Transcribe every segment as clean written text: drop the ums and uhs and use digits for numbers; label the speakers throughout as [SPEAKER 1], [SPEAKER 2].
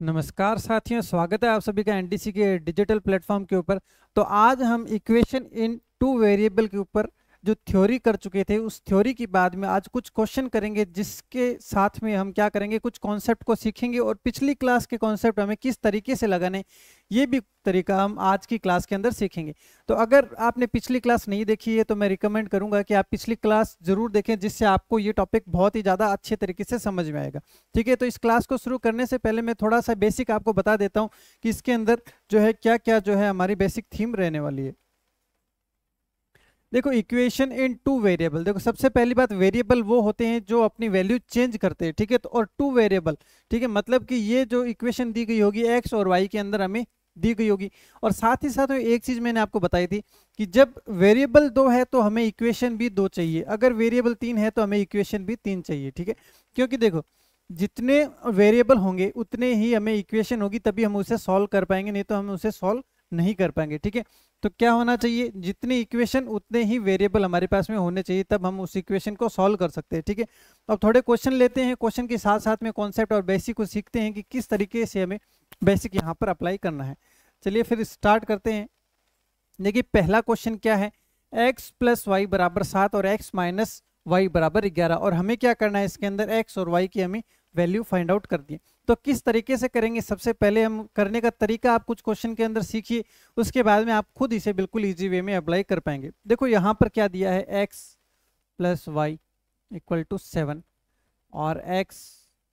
[SPEAKER 1] नमस्कार साथियों, स्वागत है आप सभी का एनटीसी के डिजिटल प्लेटफॉर्म के ऊपर। तो आज हम इक्वेशन इन टू वेरिएबल के ऊपर जो थ्योरी कर चुके थे, उस थ्योरी के बाद में आज कुछ क्वेश्चन करेंगे, जिसके साथ में हम क्या करेंगे, कुछ कॉन्सेप्ट को सीखेंगे और पिछली क्लास के कॉन्सेप्ट हमें किस तरीके से लगाने, ये भी तरीका हम आज की क्लास के अंदर सीखेंगे। तो अगर आपने पिछली क्लास नहीं देखी है तो मैं रिकमेंड करूंगा कि आप पिछली क्लास जरूर देखें, जिससे आपको ये टॉपिक बहुत ही ज़्यादा अच्छे तरीके से समझ में आएगा। ठीक है, तो इस क्लास को शुरू करने से पहले मैं थोड़ा सा बेसिक आपको बता देता हूँ कि इसके अंदर जो है क्या क्या जो है हमारी बेसिक थीम रहने वाली है। देखो, इक्वेशन इन टू वेरिएबल, देखो सबसे पहली बात, वेरिएबल वो होते हैं जो अपनी वैल्यू चेंज करते हैं। ठीक है, तो और टू वेरिएबल, ठीक है, मतलब कि ये जो इक्वेशन दी गई होगी एक्स और वाई के अंदर हमें दी गई होगी। और साथ ही साथ में एक चीज मैंने आपको बताई थी कि जब वेरिएबल दो है तो हमें इक्वेशन भी दो चाहिए, अगर वेरिएबल तीन है तो हमें इक्वेशन भी तीन चाहिए। ठीक है, क्योंकि देखो जितने वेरिएबल होंगे उतने ही हमें इक्वेशन होगी, तभी हम उसे सॉल्व कर पाएंगे, नहीं तो हम उसे सॉल्व नहीं कर पाएंगे। ठीक है, तो क्या होना चाहिए, जितनी इक्वेशन उतने ही वेरिएबल हमारे पास में होने चाहिए, तब हम उस इक्वेशन को सॉल्व कर सकते हैं। ठीक है, अब थोड़े क्वेश्चन लेते हैं, क्वेश्चन के साथ साथ में कॉन्सेप्ट और बेसिक को सीखते हैं कि किस तरीके से हमें बेसिक यहाँ पर अप्लाई करना है। चलिए फिर स्टार्ट करते हैं। देखिए पहला क्वेश्चन क्या है, x प्लस वाई बराबर 7 और x माइनस वाई बराबर 11, और हमें क्या करना है, इसके अंदर x और y की हमें वैल्यू फाइंड आउट कर दी। तो किस तरीके से करेंगे, सबसे पहले हम करने का तरीका आप कुछ क्वेश्चन के अंदर सीखिए, उसके बाद में आप खुद इसे बिल्कुल इजी वे में अप्लाई कर पाएंगे। देखो यहाँ पर क्या दिया है, x plus y equal to 7 और x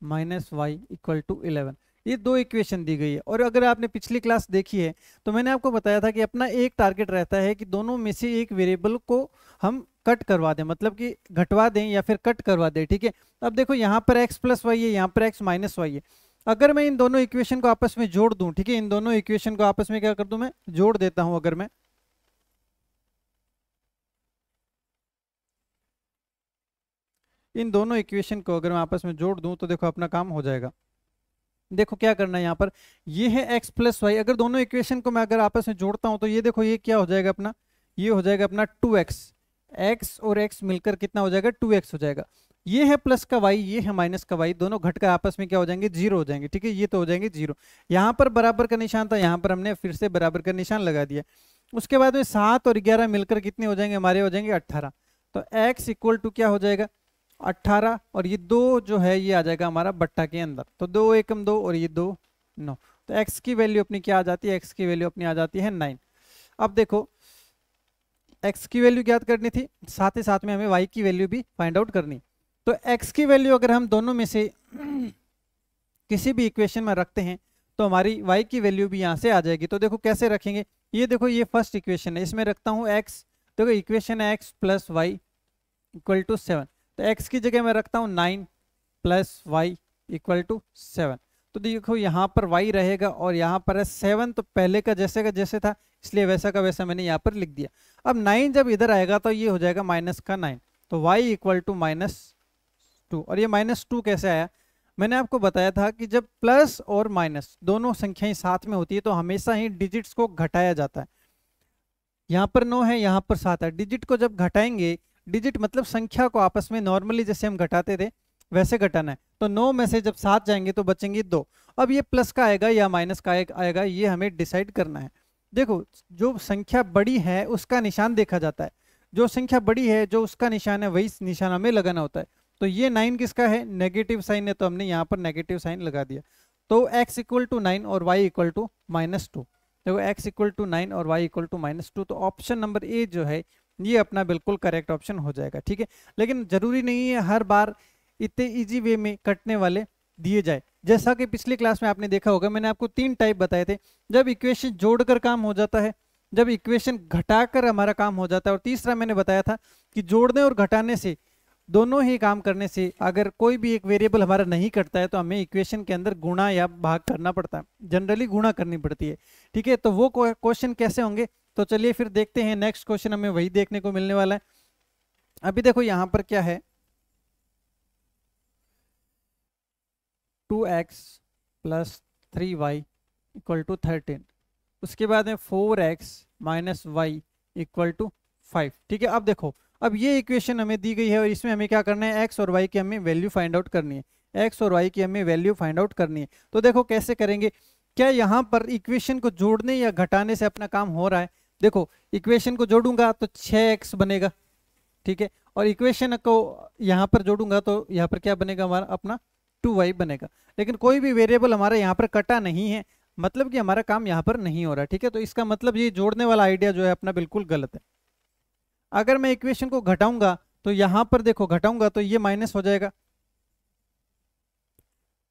[SPEAKER 1] minus y equal to 11, ये दो इक्वेशन दी गई है। और अगर आपने पिछली क्लास देखी है तो मैंने आपको बताया था कि अपना एक टारगेट रहता है कि दोनों में से एक वेरिएबल को हम कट करवा दें, मतलब कि घटवा दें या फिर कट करवा दें। ठीक है, अब देखो यहाँ पर x प्लस वाई है, यहाँ पर x माइनस वाई है। अगर मैं इन दोनों इक्वेशन को आपस में जोड़ दूं, ठीक है, इन दोनों इक्वेशन को आपस में क्या कर दूं, मैं जोड़ देता हूं। अगर मैं इन दोनों इक्वेशन को अगर मैं आपस में जोड़ दूं तो देखो अपना काम हो जाएगा। देखो क्या करना है यहाँ पर, ये है x प्लस वाई, अगर दोनों इक्वेशन को मैं अगर आपस में जोड़ता हूं तो ये देखो ये क्या हो जाएगा अपना, ये हो जाएगा अपना 2x, x और x मिलकर कितना हो जाएगा, 2x हो जाएगा। ये है प्लस का y, ये है माइनस का y, दोनों घट कर आपस में क्या हो जाएंगे, जीरो हो जाएंगे। ठीक है, ये तो हो जाएंगे जीरो। यहाँ पर बराबर का निशान था, यहाँ पर हमने फिर से बराबर का निशान लगा दिया। उसके बाद में 7 और 11 मिलकर कितने हो जाएंगे, हमारे हो जाएंगे 18। तो x इक्वल टू क्या हो जाएगा, 18, और ये दो जो है ये आ जाएगा हमारा बट्टा के अंदर, तो 2 एकम 2 और ये 2 9। तो x की वैल्यू अपनी क्या आ जाती है, x की वैल्यू अपनी आ जाती है 9। अब देखो x की वैल्यू ज्ञात करनी थी, साथ ही साथ में हमें y की वैल्यू भी फाइंड आउट करनी। तो x की वैल्यू अगर हम दोनों में से किसी भी इक्वेशन में रखते हैं तो हमारी y की वैल्यू भी यहाँ से आ जाएगी। तो देखो कैसे रखेंगे, ये देखो ये फर्स्ट इक्वेशन है, इसमें रखता हूँ x, देखो इक्वेशन है x plus y equal to 7, तो x की जगह मैं रखता हूँ 9 प्लस वाई इक्वल टू 7। तो देखो यहाँ पर y रहेगा और यहाँ पर है 7, तो पहले का जैसे था, इसलिए वैसा का वैसा मैंने यहाँ पर लिख दिया। अब 9 जब इधर आएगा तो ये हो जाएगा माइनस का 9, तो y इक्वल टू -2। और ये -2 कैसे आया, मैंने आपको बताया था कि जब प्लस और माइनस दोनों संख्याएं साथ में होती है तो हमेशा ही डिजिट्स को घटाया जाता है। यहाँ पर 9 है, यहाँ पर 7 है, डिजिट को जब घटाएंगे, डिजिट मतलब संख्या को आपस में नॉर्मली जैसे हम घटाते थे वैसे घटाना है, तो 9 में से जब 7 जाएंगे तो बचेंगे 2। अब ये प्लस का आएगा या माइनस का आएगा, ये हमें डिसाइड करना है। देखो जो संख्या बड़ी है उसका निशान देखा जाता है, जो संख्या बड़ी है जो उसका निशान है वही निशान हमें लगाना होता है। तो ये 9 किसका है, नेगेटिव साइन है, तो हमने यहाँ पर नेगेटिव साइन लगा दिया। तो x इक्वल टू 9 और y इक्वल टू -2, देखो x इक्वल टू 9 और y इक्वल टू -2, तो ऑप्शन नंबर ए जो है ये अपना बिल्कुल करेक्ट ऑप्शन हो जाएगा। ठीक है, लेकिन जरूरी नहीं है हर बार इतने इजी वे में कटने वाले दिए जाए। जैसा कि पिछली क्लास में आपने देखा होगा, मैंने आपको 3 टाइप बताए थे, जब इक्वेशन जोड़कर काम हो जाता है, जब इक्वेशन घटाकर हमारा काम हो जाता है, और तीसरा मैंने बताया था कि जोड़ने और घटाने से, दोनों ही काम करने से अगर कोई भी एक वेरिएबल हमारा नहीं कटता है तो हमें इक्वेशन के अंदर गुणा या भाग करना पड़ता है, जनरली गुणा करनी पड़ती है। ठीक है, तो वो क्वेश्चन कैसे होंगे, तो चलिए फिर देखते हैं। नेक्स्ट क्वेश्चन हमें वही देखने को मिलने वाला है। अभी देखो यहाँ पर क्या है, 2x plus 3y equal to 13, उसके बाद में 4x minus y equal to 5। ठीक है, अब देखो अब ये इक्वेशन हमें दी गई है और इसमें हमें क्या करना है, x और y की हमें वैल्यू फाइंड आउट करनी है। एक्स और वाई की हमें वैल्यू फाइंड आउट करनी है। तो देखो कैसे करेंगे, क्या यहाँ पर इक्वेशन को जोड़ने या घटाने से अपना काम हो रहा है? देखो इक्वेशन को जोड़ूंगा तो 6x बनेगा, ठीक है, और इक्वेशन को यहाँ पर जोड़ूंगा तो यहाँ पर क्या बनेगा हमारा अपना 2y बनेगा। लेकिन कोई भी वेरिएबल हमारा यहाँ पर कटा नहीं है, मतलब कि हमारा काम यहाँ पर नहीं हो रहा, ठीक है। तो इसका मतलब ये जोड़ने वाला आइडिया जो है अपना बिल्कुल गलत है। अगर मैं इक्वेशन को घटाऊंगा तो यहाँ पर देखो घटाऊंगा तो ये माइनस हो जाएगा,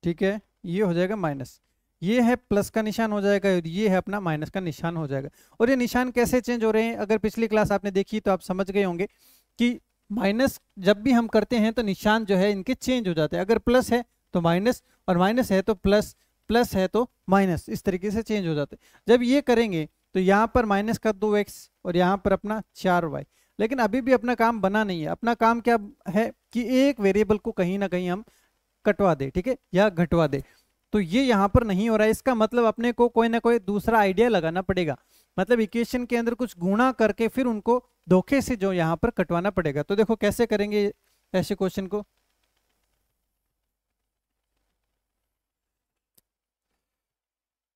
[SPEAKER 1] ठीक है, ये हो जाएगा माइनस, ये है प्लस का निशान हो जाएगा और ये है अपना माइनस का निशान हो जाएगा। और ये निशान कैसे चेंज हो रहे हैं, अगर पिछली क्लास आपने देखी तो आप समझ गए होंगे कि माइनस जब भी हम करते हैं तो निशान जो है इनके चेंज हो जाते हैं। अगर प्लस है तो माइनस, और माइनस है तो प्लस, प्लस है तो माइनस, इस तरीके से चेंज हो जाते हैं। जब ये करेंगे तो यहाँ पर माइनस का 2x और यहाँ पर अपना 4y। लेकिन अभी भी अपना काम बना नहीं है। अपना काम क्या है कि एक वेरिएबल को कहीं ना कहीं हम कटवा दे, ठीक है, या घटवा दे। तो ये यहाँ पर नहीं हो रहा है, इसका मतलब अपने को कोई ना कोई दूसरा आइडिया लगाना पड़ेगा, मतलब इक्वेशन के अंदर कुछ गुणा करके फिर उनको धोखे से जो यहाँ पर कटवाना पड़ेगा। तो देखो कैसे करेंगे ऐसे क्वेश्चन को,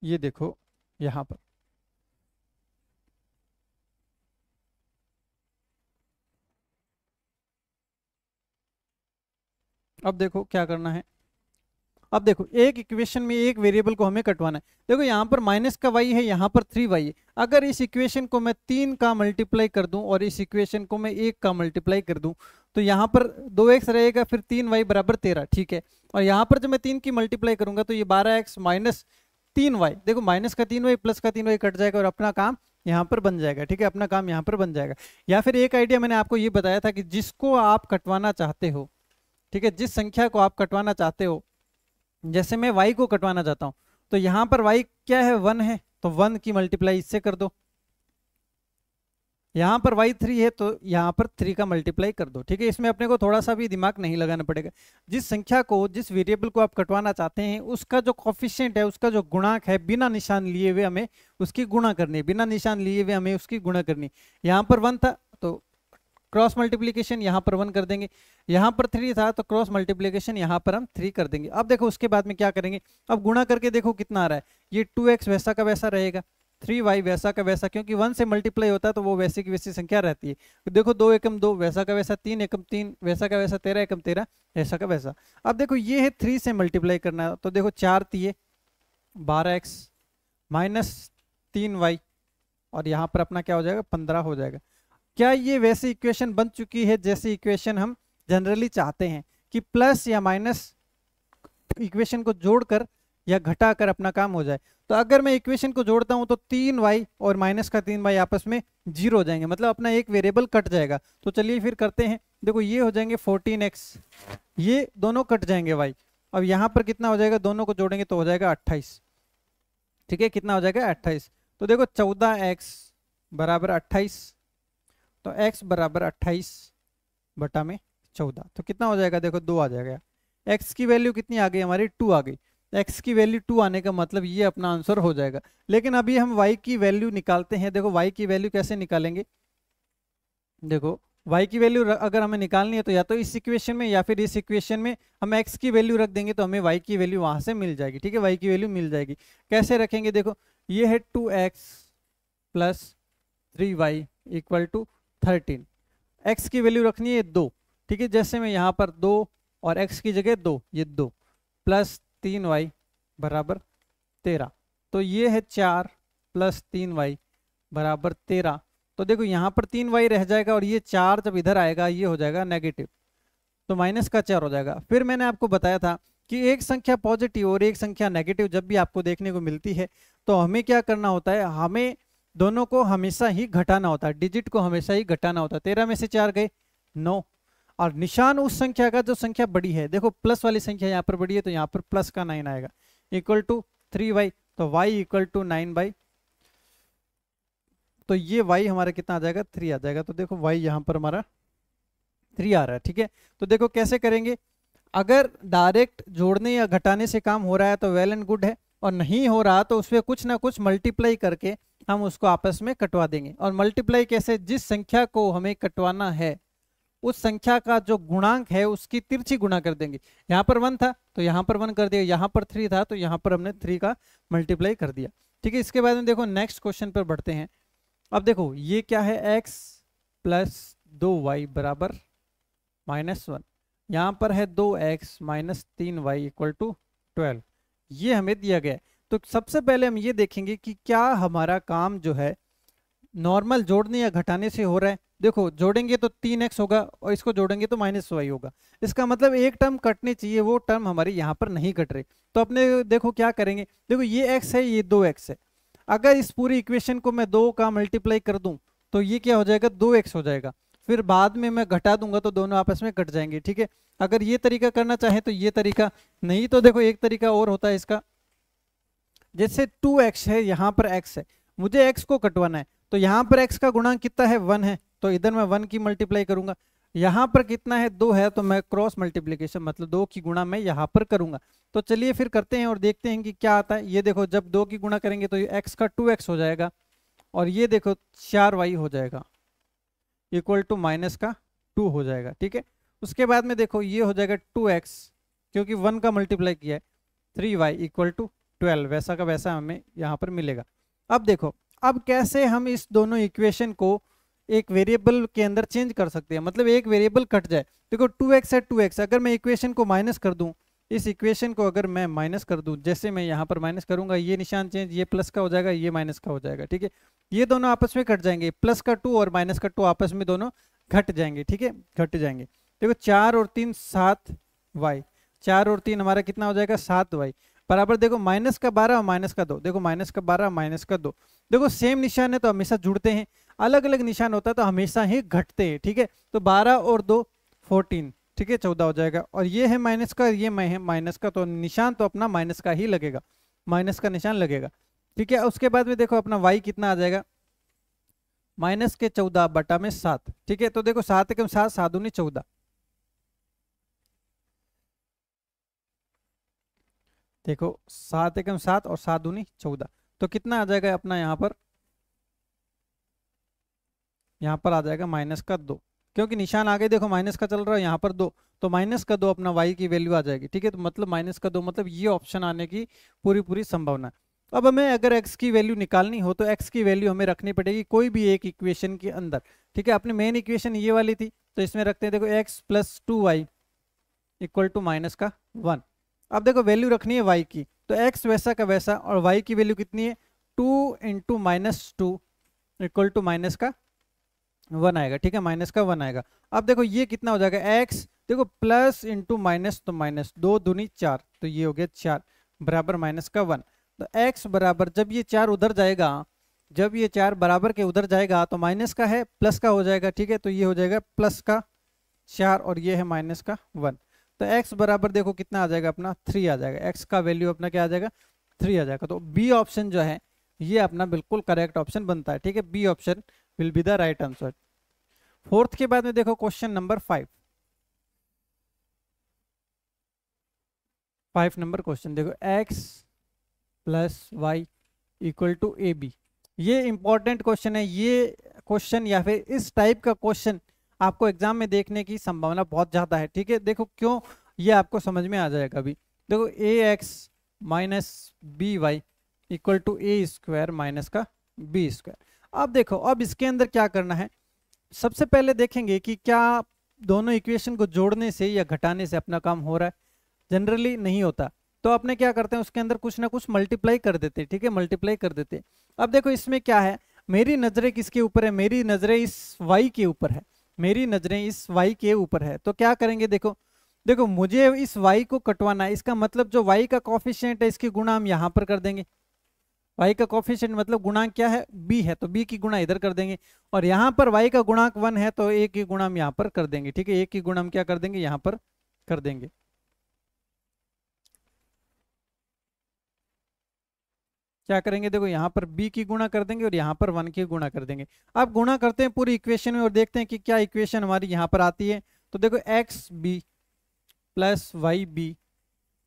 [SPEAKER 1] ये देखो यहाँ पर अब देखो क्या करना है। अब देखो एक इक्वेशन में एक वेरिएबल को हमें कटवाना है। देखो यहाँ पर माइनस का y है, यहाँ पर 3y है। अगर इस इक्वेशन को मैं 3 का मल्टीप्लाई कर दूं और इस इक्वेशन को मैं 1 का मल्टीप्लाई कर दूं तो यहाँ पर 2x रहेगा, फिर 3y बराबर 13, ठीक है। और यहाँ पर जब मैं 3 की मल्टीप्लाई करूंगा तो ये 12x माइनस 3y, देखो माइनस का 3y प्लस का 3y कट जाएगा और अपना काम यहाँ पर बन जाएगा, ठीक है, अपना काम यहाँ पर बन जाएगा। या फिर एक आइडिया मैंने आपको ये बताया था कि जिसको आप कटवाना चाहते हो, ठीक है, जिस संख्या को आप कटवाना चाहते हो, जैसे मैं y को कटवाना चाहता हूं तो यहां पर y क्या है, 1 है, तो 1 की मल्टीप्लाई इससे कर दो। यहां पर y 3 है तो यहां पर 3 का मल्टीप्लाई कर दो, ठीक है। इसमें अपने को थोड़ा सा भी दिमाग नहीं लगाना पड़ेगा। जिस संख्या को, जिस वेरिएबल को आप कटवाना चाहते हैं उसका जो कोफिशिएंट है, उसका जो गुणांक है, बिना निशान लिए हुए हमें उसकी गुणा करनी है, बिना निशान लिए हुए हमें उसकी गुणा करनी है। यहाँ पर 1 था तो क्रॉस मल्टीप्लीकेशन यहाँ पर 1 कर देंगे, यहाँ पर 3 था तो क्रॉस मल्टीप्लीकेशन यहाँ पर हम 3 कर देंगे। अब देखो उसके बाद में क्या करेंगे, अब गुणा करके देखो कितना आ रहा है, ये 2x वैसा का वैसा रहेगा, 3y वैसा का वैसा, क्योंकि 1 से मल्टीप्लाई होता है तो वो वैसी की वैसी संख्या रहती है। तो देखो 2 एकम 2 वैसा का वैसा, 3 एकम 3 वैसा का वैसा, 13 एकम 13 ऐसा का वैसा। अब देखो ये है 3 से मल्टीप्लाई करना, तो देखो 4 तिये 12x माइनस 3y और यहाँ पर अपना क्या हो जाएगा, 15 हो जाएगा। क्या ये वैसी इक्वेशन बन चुकी है जैसी इक्वेशन हम जनरली चाहते हैं कि प्लस या माइनस इक्वेशन को जोड़कर या घटाकर अपना काम हो जाए? तो अगर मैं इक्वेशन को जोड़ता हूं तो 3y और माइनस का 3y आपस में 0 हो जाएंगे, मतलब अपना एक वेरिएबल कट जाएगा। तो चलिए फिर करते हैं, देखो ये हो जाएंगे 14x, ये दोनों कट जाएंगे y। अब यहाँ पर कितना हो जाएगा, दोनों को जोड़ेंगे तो हो जाएगा 28, ठीक है, कितना हो जाएगा 28। तो देखो 14x बराबर 28, तो x बराबर 28 बटा में 14, तो कितना हो जाएगा, देखो 2 आ जाएगा। x की वैल्यू कितनी आ गई हमारी, 2 आ गई। x की वैल्यू 2 आने का मतलब ये अपना आंसर हो जाएगा। लेकिन अभी हम y की वैल्यू निकालते हैं। देखो y की वैल्यू कैसे निकालेंगे, देखो y की वैल्यू अगर हमें निकालनी है तो या तो इस इक्वेशन में या फिर इस इक्वेशन में हम x की वैल्यू रख देंगे तो हमें y की वैल्यू वहां से मिल जाएगी, ठीक है, y की वैल्यू मिल जाएगी। कैसे रखेंगे, देखो ये है 2x plus 3y equal to 13, x की वैल्यू रखनी है 2, ठीक है, जैसे मैं यहाँ पर 2 और x की जगह 2, ये 2 प्लस 3y बराबर 13, तो ये है 4 प्लस 3y बराबर 13। तो देखो यहाँ पर 3y रह जाएगा और ये 4 जब इधर आएगा ये हो जाएगा नेगेटिव, तो माइनस का 4 हो जाएगा। फिर मैंने आपको बताया था कि एक संख्या पॉजिटिव और एक संख्या नेगेटिव जब भी आपको देखने को मिलती है तो हमें क्या करना होता है, हमें दोनों को हमेशा ही घटाना होता है, डिजिट को हमेशा ही घटाना होता है। 13 में से 4 गए 9, और निशान उस संख्या का जो संख्या बड़ी है, देखो प्लस वाली संख्या यहाँ पर बड़ी है तो यहाँ पर प्लस का 9 आएगा, इक्वल टू 3y, तो y इक्वल टू 9 तो ये y हमारा कितना आ जाएगा, 3 आ जाएगा। तो देखो y यहाँ पर हमारा 3 आ रहा है, ठीक है। तो देखो कैसे करेंगे, अगर डायरेक्ट जोड़ने या घटाने से काम हो रहा है तो वेल एंड गुड है, और नहीं हो रहा तो उसमें कुछ ना कुछ मल्टीप्लाई करके हम उसको आपस में कटवा देंगे। और मल्टीप्लाई कैसे, जिस संख्या को हमें कटवाना है उस संख्या का जो गुणांक है उसकी तिरछी गुणा कर देंगे। यहाँ पर 1 था तो यहाँ पर 1 कर दिया, यहाँ पर 3 था तो यहाँ पर हमने 3 का मल्टीप्लाई कर दिया। ठीक है, इसके बाद में देखो नेक्स्ट क्वेश्चन पर बढ़ते हैं। अब देखो ये क्या है, x प्लस 2y बराबर -1, यहाँ पर है 2x minus 3y equal to 12, ये हमें दिया गया है। तो सबसे पहले हम ये देखेंगे कि क्या हमारा काम जो है नॉर्मल जोड़ने या घटाने से हो रहा है। देखो जोड़ेंगे तो 3x होगा और इसको जोड़ेंगे तो -y होगा, इसका मतलब एक टर्म कटने चाहिए, वो टर्म हमारी यहाँ पर नहीं कट रही। तो अपने देखो क्या करेंगे, देखो ये x है, ये 2x है, अगर इस पूरी इक्वेशन को मैं 2 का मल्टीप्लाई कर दूं तो ये क्या हो जाएगा, 2x हो जाएगा। फिर बाद में मैं घटा दूंगा तो दोनों आपस में कट जाएंगे। ठीक है, अगर ये तरीका करना चाहे तो ये तरीका, नहीं तो देखो एक तरीका और होता है इसका, जैसे 2x है, यहाँ पर x है, मुझे x को कटवाना है तो यहाँ पर x का गुणांक कितना है, 1 है, तो इधर मैं 1 की मल्टीप्लाई करूंगा। यहाँ पर कितना है, 2 है, तो मैं क्रॉस मल्टीप्लीकेशन मतलब 2 की गुणा मैं यहाँ पर करूंगा। तो चलिए फिर करते हैं और देखते हैं कि क्या आता है। ये देखो जब 2 की गुणा करेंगे तो ये x का 2x हो जाएगा और ये देखो 4y हो जाएगा इक्वल टू माइनस का 2 हो जाएगा। ठीक है, उसके बाद में देखो ये हो जाएगा 2x, क्योंकि 1 का मल्टीप्लाई किया है, 3y इक्वल टू 12, वैसा का वैसा हमें यहाँ पर मिलेगा। अब देखो अब कैसे हम इस दोनों इक्वेशन को एक वेरिएबल के अंदर चेंज कर सकते हैं, मतलब एक वेरिएबल कट जाए। देखो 2x है 2x, अगर मैं इक्वेशन को माइनस कर दूं, इस इक्वेशन को अगर मैं माइनस कर दूं, जैसे मैं यहाँ पर माइनस करूंगा, ये निशान चेंज, ये प्लस का हो जाएगा, ये माइनस का हो जाएगा। ठीक है, ये दोनों आपस में कट जाएंगे, प्लस का 2 और माइनस का 2 आपस में दोनों घट जाएंगे। ठीक है, घट जाएंगे। देखो 4 और 3 7y, 4 और 3 हमारा कितना हो जाएगा, 7y बराबर, देखो माइनस का 12 और माइनस का 2, देखो माइनस का 12 माइनस का 2, देखो सेम निशान है तो हमेशा जुड़ते हैं, अलग अलग निशान होता है तो हमेशा ही घटते हैं। ठीक है, तो 12 और 2 14, ठीक है 14 हो जाएगा, और ये है माइनस का, ये है माइनस का, तो निशान तो अपना माइनस का ही लगेगा, माइनस का निशान लगेगा। ठीक है, उसके बाद में देखो अपना y कितना आ जाएगा, माइनस के 14 बटा में 7। ठीक है, तो देखो 7 एकम 7, 7 दूनी 14, देखो 7 एकम 7 और 7 दूनी 14, तो कितना आ जाएगा अपना यहाँ पर आ जाएगा माइनस का 2, क्योंकि निशान आगे देखो माइनस का चल रहा है, यहाँ पर 2, तो माइनस का 2 अपना y की वैल्यू आ जाएगी। ठीक है, तो मतलब माइनस का 2, मतलब ये ऑप्शन आने की पूरी पूरी संभावना है। अब हमें अगर x की वैल्यू निकालनी हो तो x की वैल्यू हमें रखनी पड़ेगी कोई भी एक इक्वेशन के अंदर। ठीक है, अपनी मेन इक्वेशन ये वाली थी तो इसमें रखते हैं, देखो x plus 2y equal to minus का 1। अब देखो वैल्यू रखनी है y की, तो x वैसा का वैसा, और y की वैल्यू कितनी है, 2 इंटू -2 इक्वल टू माइनस का 1 आएगा। ठीक है, माइनस का 1 आएगा। अब देखो ये कितना हो जाएगा, x देखो प्लस इंटू माइनस, तो माइनस 2 दूनी 4, तो ये हो गया 4 बराबर माइनस का 1। तो x बराबर, जब ये 4 उधर जाएगा, जब ये 4 बराबर के उधर जाएगा तो माइनस का है प्लस का हो जाएगा। ठीक है, तो ये हो जाएगा प्लस का 4 और ये है माइनस का 1, तो x बराबर देखो कितना आ जाएगा अपना 3 आ जाएगा, x का वैल्यू अपना क्या आ जाएगा 3 आ जाएगा। तो बी ऑप्शन जो है ये अपना बिल्कुल करेक्ट ऑप्शन बनता है। ठीक है, B option will be the right answer. Fourth के बाद में देखो क्वेश्चन नंबर 5 नंबर क्वेश्चन देखो, x plus y equal to a b, ये इंपॉर्टेंट क्वेश्चन है। ये क्वेश्चन या फिर इस टाइप का क्वेश्चन आपको एग्जाम में देखने की संभावना बहुत ज्यादा है। ठीक है, देखो क्यों, ये आपको समझ में आ जाएगा अभी। देखो a x minus b y equal to a square minus का बी स्क्वायर। अब देखो अब इसके अंदर क्या करना है, सबसे पहले देखेंगे कि क्या दोनों इक्वेशन को जोड़ने से या घटाने से अपना काम हो रहा है। जनरली नहीं होता, तो अपने क्या करते हैं उसके अंदर कुछ ना कुछ मल्टीप्लाई कर देते। ठीक है, मल्टीप्लाई कर देते। अब देखो इसमें क्या है, मेरी नजरें किसके ऊपर है, मेरी नजरें इस y के ऊपर है, मेरी नजरें इस y के ऊपर है। तो क्या करेंगे, देखो देखो मुझे इस y को कटवाना है, इसका मतलब जो y का कोफिशिएंट है इसकी गुणा हम यहाँ पर कर देंगे। y का कोफिशिएंट मतलब गुणांक क्या है, b है, तो b की गुणा इधर कर देंगे। और यहाँ पर y का गुणांक 1 है तो a की गुणा हम यहाँ पर कर देंगे। ठीक है, a की गुणा हम क्या कर देंगे, यहाँ पर कर देंगे। क्या करेंगे, देखो यहाँ पर b की गुणा कर देंगे और यहाँ पर 1 की गुणा कर देंगे। अब गुणा करते हैं पूरी इक्वेशन में और देखते हैं कि क्या इक्वेशन हमारी यहाँ पर आती है। तो देखो x b plus y b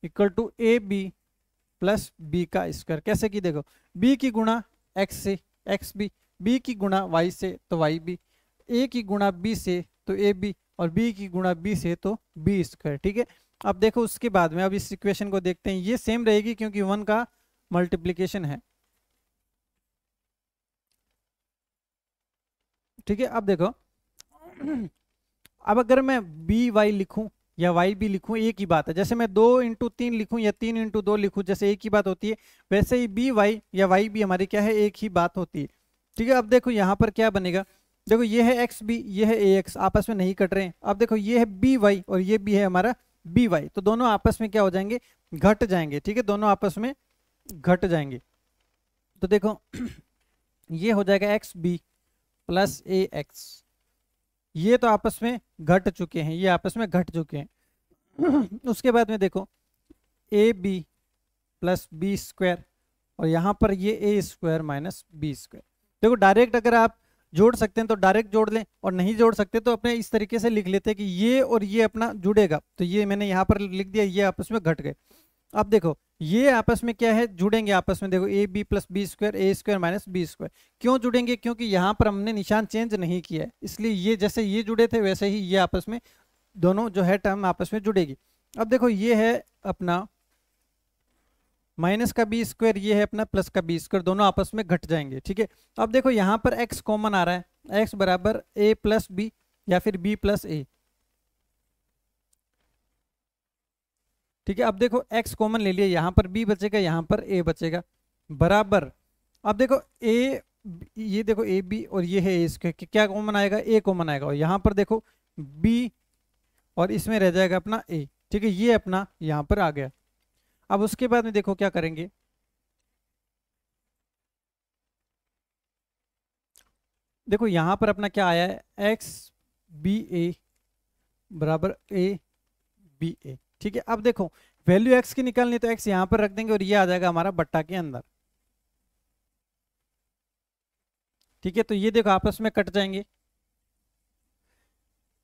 [SPEAKER 1] equal to a b plus b का स्क्वायर। कैसे की, देखो b की गुणा x से एक्स बी, b की गुणा y से तो वाई बी, a की गुणा b से तो ए बी, और b की गुणा b से तो b स्क्वायर। ठीक है, अब देखो उसके बाद में अब इस इक्वेशन को देखते हैं, ये सेम रहेगी क्योंकि 1 का मल्टीप्लीकेशन है। ठीक है, अब देखो अब अगर मैं बी वाई लिखूं या वाई बी लिखूं एक ही बात है, जैसे मैं 2 × 3 लिखूं या 3 × 2 लिखूं, जैसे एक ही बात होती है, वैसे ही बी वाई या वाई बी हमारी क्या है, एक ही बात होती है। ठीक है, अब देखो यहाँ पर क्या बनेगा, देखो ये है एक्स बी, ये है ए एक्स, आपस में नहीं कट रहे हैं। अब देखो ये है बी वाई और ये भी है हमारा बी वाई, तो दोनों आपस में क्या हो जाएंगे, घट जाएंगे। ठीक है, दोनों आपस में घट जाएंगे। तो देखो ये हो जाएगा एक्स बी प्लस ए एक्स, ये तो आपस में घट चुके हैं, ये आपस में घट चुके हैं। उसके बाद में देखो a b plus b square, और यहाँ पर ये a square minus b square. देखो डायरेक्ट अगर आप जोड़ सकते हैं तो डायरेक्ट जोड़ लें, और नहीं जोड़ सकते तो अपने इस तरीके से लिख लेते हैं कि ये और ये अपना जुड़ेगा, तो ये मैंने यहाँ पर लिख दिया, ये आपस में घट गए। अब देखो ये आपस में क्या है, जुड़ेंगे आपस में, देखो a b plus b square, a square minus b square. क्यों जुड़ेंगे, क्योंकि यहाँ पर हमने निशान चेंज नहीं किया है, इसलिए ये जैसे ये जुड़े थे वैसे ही ये आपस में दोनों जो है टर्म आपस में जुड़ेगी। अब देखो ये है अपना माइनस का बी स्क्वायर, ये है अपना प्लस का बी स्क्वायर, दोनों आपस में घट जाएंगे। ठीक है, अब देखो यहाँ पर x कॉमन आ रहा है, x बराबर a प्लस बी या फिर b प्लस ए। ठीक है, अब देखो x कॉमन ले लिया, यहाँ पर b बचेगा, यहाँ पर a बचेगा, बराबर। अब देखो a, ये देखो ए बी और ये है ए स्क्वायर, क्या कॉमन आएगा, a कॉमन आएगा, और यहाँ पर देखो b और इसमें रह जाएगा अपना a। ठीक है, ये अपना यहाँ पर आ गया। अब उसके बाद में देखो क्या करेंगे, देखो यहां पर अपना क्या आया है, एक्स बी ए बराबर ए बी ए। ठीक है, अब देखो वैल्यू एक्स की निकालनी तो एक्स यहां पर रख देंगे और ये आ जाएगा हमारा बट्टा के अंदर। ठीक है, तो ये देखो आपस में कट जाएंगे,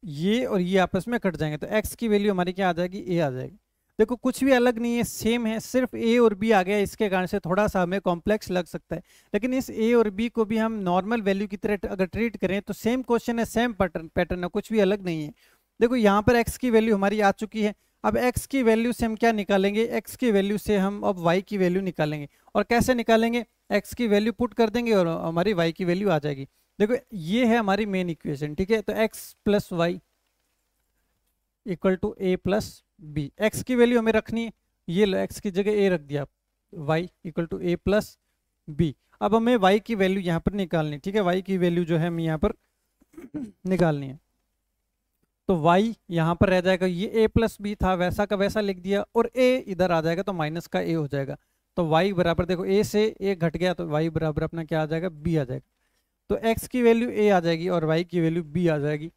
[SPEAKER 1] ये और ये आपस में कट जाएंगे, तो एक्स की वैल्यू हमारी क्या आ जाएगी, ए आ जाएगी। देखो कुछ भी अलग नहीं है, सेम है, सिर्फ ए और बी आ गया, इसके कारण से थोड़ा सा हमें कॉम्प्लेक्स लग सकता है, लेकिन इस ए और बी को भी हम नॉर्मल वैल्यू की तरह अगर ट्रीट करें तो सेम क्वेश्चन है, सेम पैटर्न है, कुछ भी अलग नहीं है। देखो यहाँ पर एक्स की वैल्यू हमारी आ चुकी है, अब एक्स की वैल्यू से हम क्या निकालेंगे, एक्स की वैल्यू से हम अब वाई की वैल्यू निकालेंगे। और कैसे निकालेंगे, एक्स की वैल्यू पुट कर देंगे और हमारी वाई की वैल्यू आ जाएगी। देखो ये है हमारी मेन इक्वेशन। ठीक है, तो x plus y equal to a plus b, एक्स की वैल्यू हमें रखनी है, ये लो एक्स की जगह ए रख दिया, y equal to a plus b. अब हमें वाई की वैल्यू यहाँ पर निकालनी। ठीक है, वाई की वैल्यू जो है हमें यहाँ पर निकालनी है, तो y यहाँ पर रह जाएगा, ये a प्लस बी था वैसा का वैसा लिख दिया, और a इधर आ जाएगा तो माइनस का a हो जाएगा। तो y बराबर देखो a से a घट गया तो y बराबर अपना क्या आ जाएगा, b आ जाएगा। तो x की वैल्यू a आ जाएगी और y की वैल्यू b आ जाएगी।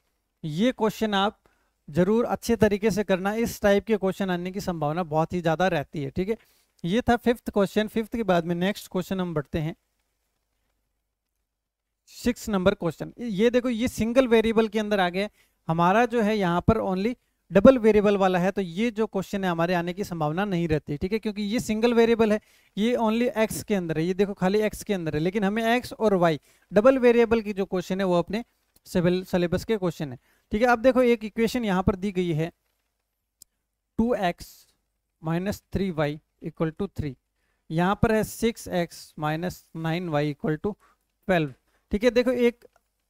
[SPEAKER 1] ये क्वेश्चन आप जरूर अच्छे तरीके से करना, इस टाइप के क्वेश्चन आने की संभावना बहुत ही ज्यादा रहती है। ठीक है, ये था 5th क्वेश्चन। 5th के बाद में नेक्स्ट क्वेश्चन हम बढ़ते हैं 6 नंबर क्वेश्चन। ये देखो ये सिंगल वेरिएबल के अंदर आ गया, हमारा जो है यहाँ पर ओनली डबल वेरिएबल वाला है, तो ये जो क्वेश्चन है हमारे आने की संभावना नहीं रहती। ठीक है, क्योंकि ये सिंगल वेरिएबल है, ये ओनली एक्स के अंदर है, ये देखो खाली एक्स के अंदर है, लेकिन हमें एक्स और वाई डबल वेरिएबल की जो क्वेश्चन है वो अपने सिविल सिलेबस के क्वेश्चन है। ठीक है, अब देखो एक इक्वेशन यहाँ पर दी गई है 2x minus 3y equal to 3, यहाँ पर है 6x minus 9y equal to 12। ठीक है, देखो एक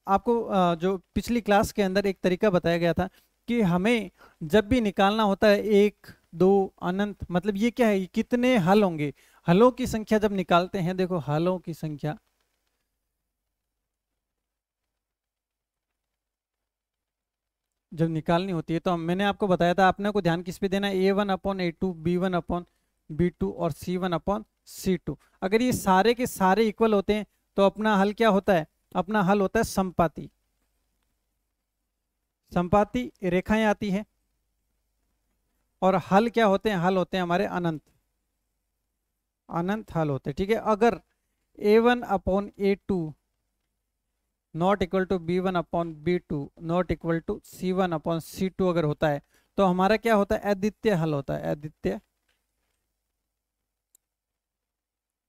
[SPEAKER 1] आपको जो पिछली क्लास के अंदर एक तरीका बताया गया था कि हमें जब भी निकालना होता है 1 2 अनंत, मतलब ये क्या है, कितने हल होंगे, हलों की संख्या जब निकालते हैं, देखो हलों की संख्या जब निकालनी होती है तो मैंने आपको बताया था, आपने को ध्यान किस पे देना है, a1/a2 b1/b2 और c1/c2। अगर ये सारे के सारे इक्वल होते हैं तो अपना हल क्या होता है, अपना हल होता है समपाती। समपाती रेखाएं आती है और हल क्या होते हैं, हल होते हैं हमारे अनंत, अनंत हल होते हैं। ठीक है, अगर a1/a2 not equal to b1/b2 not equal to c1/c2 अगर होता है तो हमारा क्या होता है, अद्वितीय हल होता है, अद्वितीय,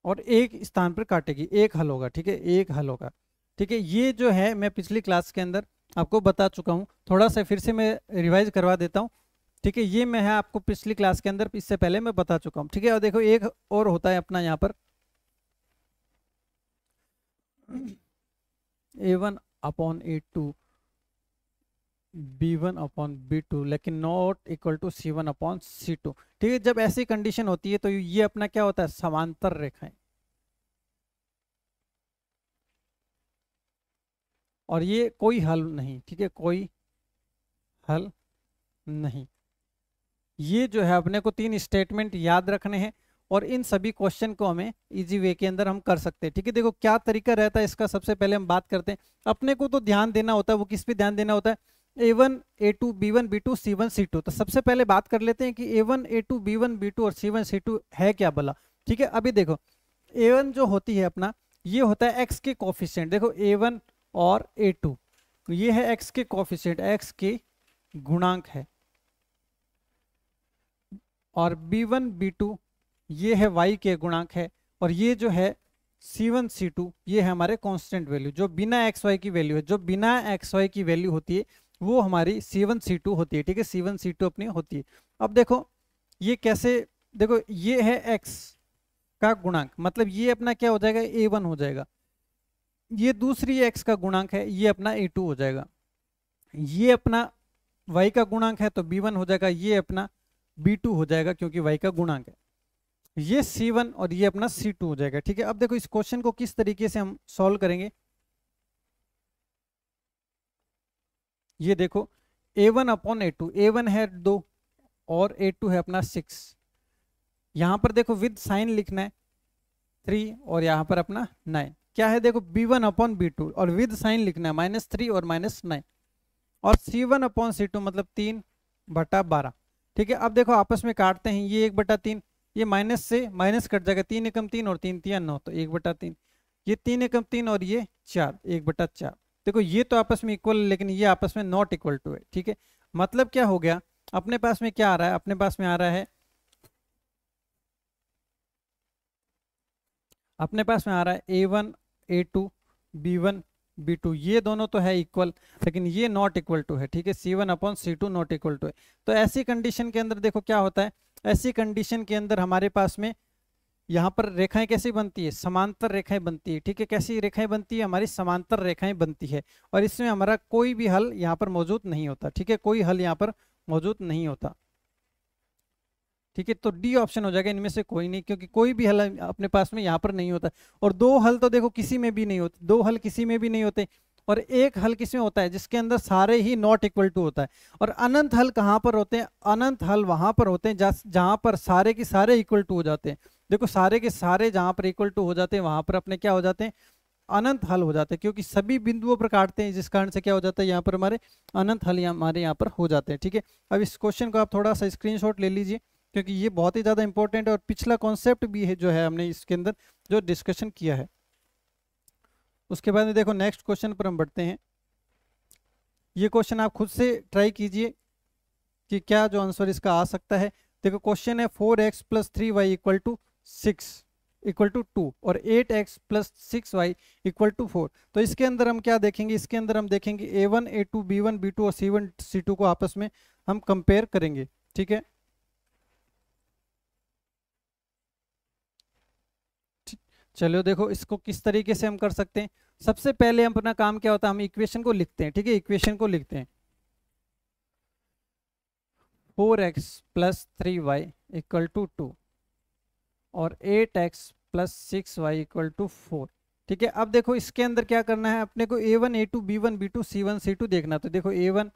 [SPEAKER 1] और एक स्थान पर काटेगी, एक हल होगा। ठीक है, एक हल होगा। ठीक है, ये जो है मैं पिछली क्लास के अंदर आपको बता चुका हूँ, थोड़ा सा फिर से मैं रिवाइज करवा देता हूँ। ठीक है, ये मैं है आपको पिछली क्लास के अंदर इससे पहले मैं बता चुका हूँ। ठीक है, और देखो एक और होता है अपना यहाँ पर A1 upon A2 B1 upon B2 लेकिन not equal to C1 upon C2। ठीक है, जब ऐसी कंडीशन होती है तो ये अपना क्या होता है, समांतर रेखाएं, और ये कोई हल नहीं। ठीक है, कोई हल नहीं। ये जो है अपने को 3 स्टेटमेंट याद रखने हैं और इन सभी क्वेश्चन को हमें इजी वे के अंदर हम कर सकते हैं। ठीक है, देखो क्या तरीका रहता है इसका, सबसे पहले हम बात करते हैं। अपने को तो ध्यान देना होता है, वो किस पे ध्यान देना होता है, A1 A2 B1 B2 C1 C2। तो सबसे पहले बात कर लेते हैं कि A1 A2 B1 B2 और C1 C2 है क्या भला। ठीक है, अभी देखो A1 जो होती है अपना, ये होता है x के कोफिशिएंट। देखो A1 और A2 ये है x के कोफिशिएंट, x के गुणांक है, और B1 B2 ये है y के गुणांक है, और ये जो है C1 C2 ये है हमारे कांस्टेंट वैल्यू, जो बिना xy की वैल्यू है, जो बिना xy की वैल्यू होती है वो हमारी C1 C2 होती है। ठीक है, C1 C2 अपनी होती है। अब देखो ये कैसे, देखो ये है x का गुणांक, मतलब ये अपना क्या हो जाएगा, A1 हो जाएगा। ये दूसरी x का गुणांक है, ये अपना A2 हो जाएगा। ये अपना y का गुणांक है तो B1 हो जाएगा, ये अपना B2 हो जाएगा क्योंकि y का गुणांक है। ये C1 और ये अपना C2 हो जाएगा। ठीक है, अब देखो इस क्वेश्चन को किस तरीके से हम सॉल्व करेंगे। ये देखो A1 अपॉन A2, A1 है 2 और A2 है अपना 6। यहां पर देखो विद साइन लिखना है 3 और यहां पर अपना 9। क्या है, देखो B1 अपॉन B2 और विद साइन लिखना है -3 और -9, और C1 अपॉन C2 मतलब 3/12। ठीक है, अब देखो आपस में काटते हैं, ये 1/3, ये माइनस से माइनस कट जाएगा, 3 एकम 3 और 3 तिया 9 तो 1/3, ये 3 एकम 3 और ये 4 1/4। देखो ये तो आपस में इक्वल, लेकिन ये आपस में नॉट इक्वल टू है। ठीक है, मतलब क्या हो गया, अपने पास में क्या आ रहा है, अपने पास में आ रहा है, अपने पास में आ रहा है A1 A2 B1 B2 ये दोनों तो है इक्वल, लेकिन ये नॉट इक्वल टू है। ठीक है, C1 upon C2 not equal to है। तो ऐसी कंडीशन के अंदर देखो क्या होता है, ऐसी कंडीशन के अंदर हमारे पास में यहाँ पर रेखाएं कैसी बनती है, समांतर रेखाएं बनती है। ठीक है, कैसी रेखाएं बनती है, हमारी समांतर रेखाएं बनती है, और इसमें हमारा कोई भी हल यहाँ पर मौजूद नहीं होता। ठीक है, कोई हल यहाँ पर मौजूद नहीं होता। ठीक है, तो डी ऑप्शन हो जाएगा, इनमें से कोई नहीं, क्योंकि कोई भी हल अपने पास में यहाँ पर नहीं होता। और दो हल तो देखो किसी में भी नहीं होते, दो हल किसी में भी नहीं होते, और एक हल किसमें होता है, जिसके अंदर सारे ही नॉट इक्वल टू होता है। और अनंत हल कहाँ पर होते हैं, अनंत हल वहां पर होते हैं जहां पर सारे के सारे इक्वल टू हो जाते हैं। देखो सारे के सारे जहां पर इक्वल टू हो जाते हैं वहां पर अपने क्या हो जाते हैं, अनंत हल हो जाते हैं, क्योंकि सभी बिंदुओं पर काटते हैं, जिस कारण से क्या हो जाता है, यहाँ पर हमारे अनंत हल हमारे यहाँ पर हो जाते हैं। ठीक है, अब इस क्वेश्चन को आप थोड़ा सा स्क्रीनशॉट ले लीजिए, क्योंकि ये बहुत ही ज़्यादा इंपॉर्टेंट है, और पिछला कॉन्सेप्ट भी है जो है हमने इसके अंदर जो डिस्कशन किया है। उसके बाद में देखो नेक्स्ट क्वेश्चन पर हम बढ़ते हैं। ये क्वेश्चन आप खुद से ट्राई कीजिए कि क्या जो आंसर इसका आ सकता है। देखो क्वेश्चन है 4x + 3y = 6 = 2 और 8x + 6y = 4। तो इसके अंदर हम क्या देखेंगे, इसके अंदर हम देखेंगे A1 A2 B1 B2 और C1 C2 को आपस में हम कंपेयर करेंगे। ठीक है, चलो देखो इसको किस तरीके से हम कर सकते हैं। सबसे पहले हम अपना काम क्या होता है, हम इक्वेशन को लिखते हैं। ठीक है, इक्वेशन को लिखते हैं 4x + 3y = 2 और 8x + 6y = 4। ठीक है, अब देखो इसके अंदर क्या करना है, अपने को A1 A2 B1 B2 C1 C2 देखना। तो देखो A1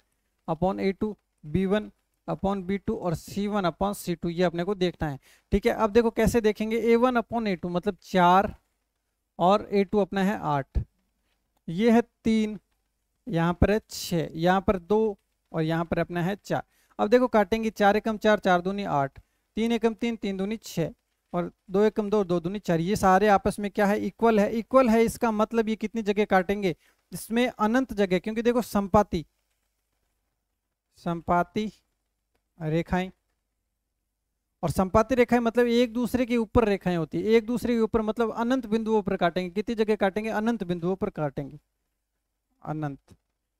[SPEAKER 1] upon A2 B1 upon B2 और C1 अपॉन C2 ये अपने को देखना है। ठीक है, अब देखो कैसे देखेंगे, A1 अपॉन A2 मतलब 4 और A2 अपना है 8, ये है 3, यहाँ पर है 6, यहाँ पर 2 और यहाँ पर अपना है 4। अब देखो काटेंगे, 4 एकम 4 4 दूनी 8, 3 एकम 3 3 दूनी 6 और 2 एकम 2 2 दूनी 4। ये सारे आपस में क्या है, इक्वल है। इक्वल है इसका मतलब ये कितनी जगह काटेंगे, इसमें अनंत जगह, क्योंकि देखो संपाती रेखाएं, और संपाती रेखाएं मतलब एक दूसरे के ऊपर रेखाएं होती है, एक दूसरे के ऊपर मतलब अनंत बिंदुओं पर काटेंगे। कितनी जगह काटेंगे, अनंत बिंदुओं पर काटेंगे, अनंत।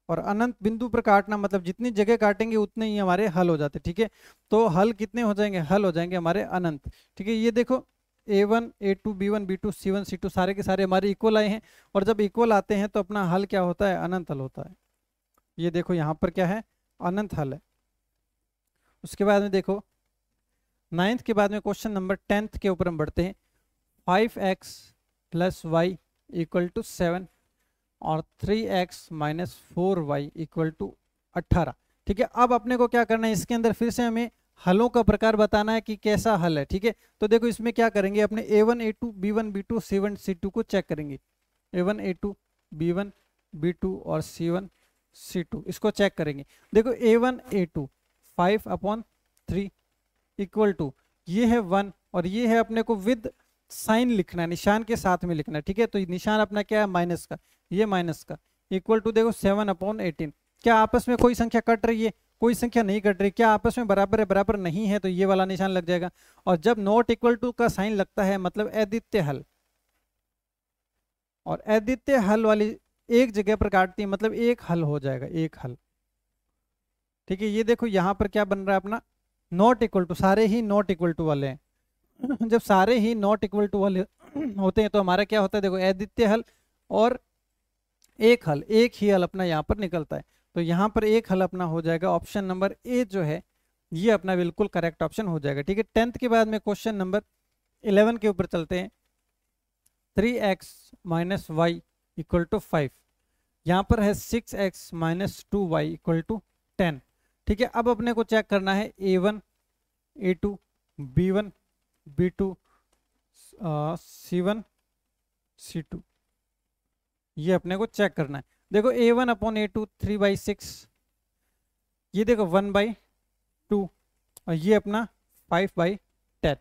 [SPEAKER 1] और अनंत बिंदु पर काटना मतलब जितनी जगह काटेंगे उतने ही हमारे हल हो जाते, ठीक है। तो हल कितने हो जाएंगे, हल हो जाएंगे हमारे अनंत, ठीक है। ये देखो a1 a2 b1 b2 c1 c2 सारे के सारे हमारे इक्वल आए हैं, और जब इक्वल आते हैं तो अपना हल क्या होता है, अनंत हल होता है। ये देखो यहाँ पर क्या है, अनंत हल है। उसके बाद में देखो 9th के बाद में क्वेश्चन नंबर 10th के ऊपर हम बढ़ते हैं। 5x plus y equal to 7 और 3x minus 4y equal to 18, ठीक है। अब अपने को क्या करना है, इसके अंदर फिर से हमें हलों का प्रकार बताना है कि कैसा हल है, ठीक है। तो देखो इसमें क्या करेंगे, अपने a1 a2 b1 b2 c1 c2 को चेक करेंगे। a1 a2 b1 b2 और c1 c2 इसको चेक करेंगे। देखो a1 a2 5/3 इक्वल टू ये है 1 और ये है अपने को विद साइन लिखना है, निशान के साथ में लिखना है, ठीक है। तो निशान अपना क्या है, माइनस का, ये माइनस का, इक्वल टू देखो 7/18। क्या आपस में कोई संख्या कट रही है, कोई संख्या नहीं कट रही। क्या आपस में बराबर है, बराबर नहीं है, तो ये वाला निशान लग जाएगा। और जब नॉट इक्वल टू का साइन लगता है मतलब अद्वितीय हल, और अद्वितीय हल वाली एक जगह पर काटती है मतलब एक हल हो जाएगा, एक हल, ठीक है। ये देखो यहाँ पर क्या बन रहा है अपना, नॉट इक्वल टू, सारे ही नॉट इक्वल टू वाले हैं। जब सारे ही नॉट इक्वल टू वाले होते हैं तो हमारा क्या होता है, देखो अद्वितीय हल और एक हल, एक ही हल अपना यहाँ पर निकलता है। तो यहाँ पर एक हल अपना हो जाएगा, ऑप्शन नंबर ए जो है ये अपना बिल्कुल करेक्ट ऑप्शन हो जाएगा, ठीक है। 10th के बाद में क्वेश्चन नंबर 11 के ऊपर चलते हैं। 3x minus y equal to 5, यहाँ पर है 6x minus 2y equal to 10, ठीक है। अब अपने को चेक करना है a1 a2 b1 b2 c1 c2, ये अपने को चेक करना है। देखो a1/a2 3/6, ये देखो 1/2 और ये अपना 5/10।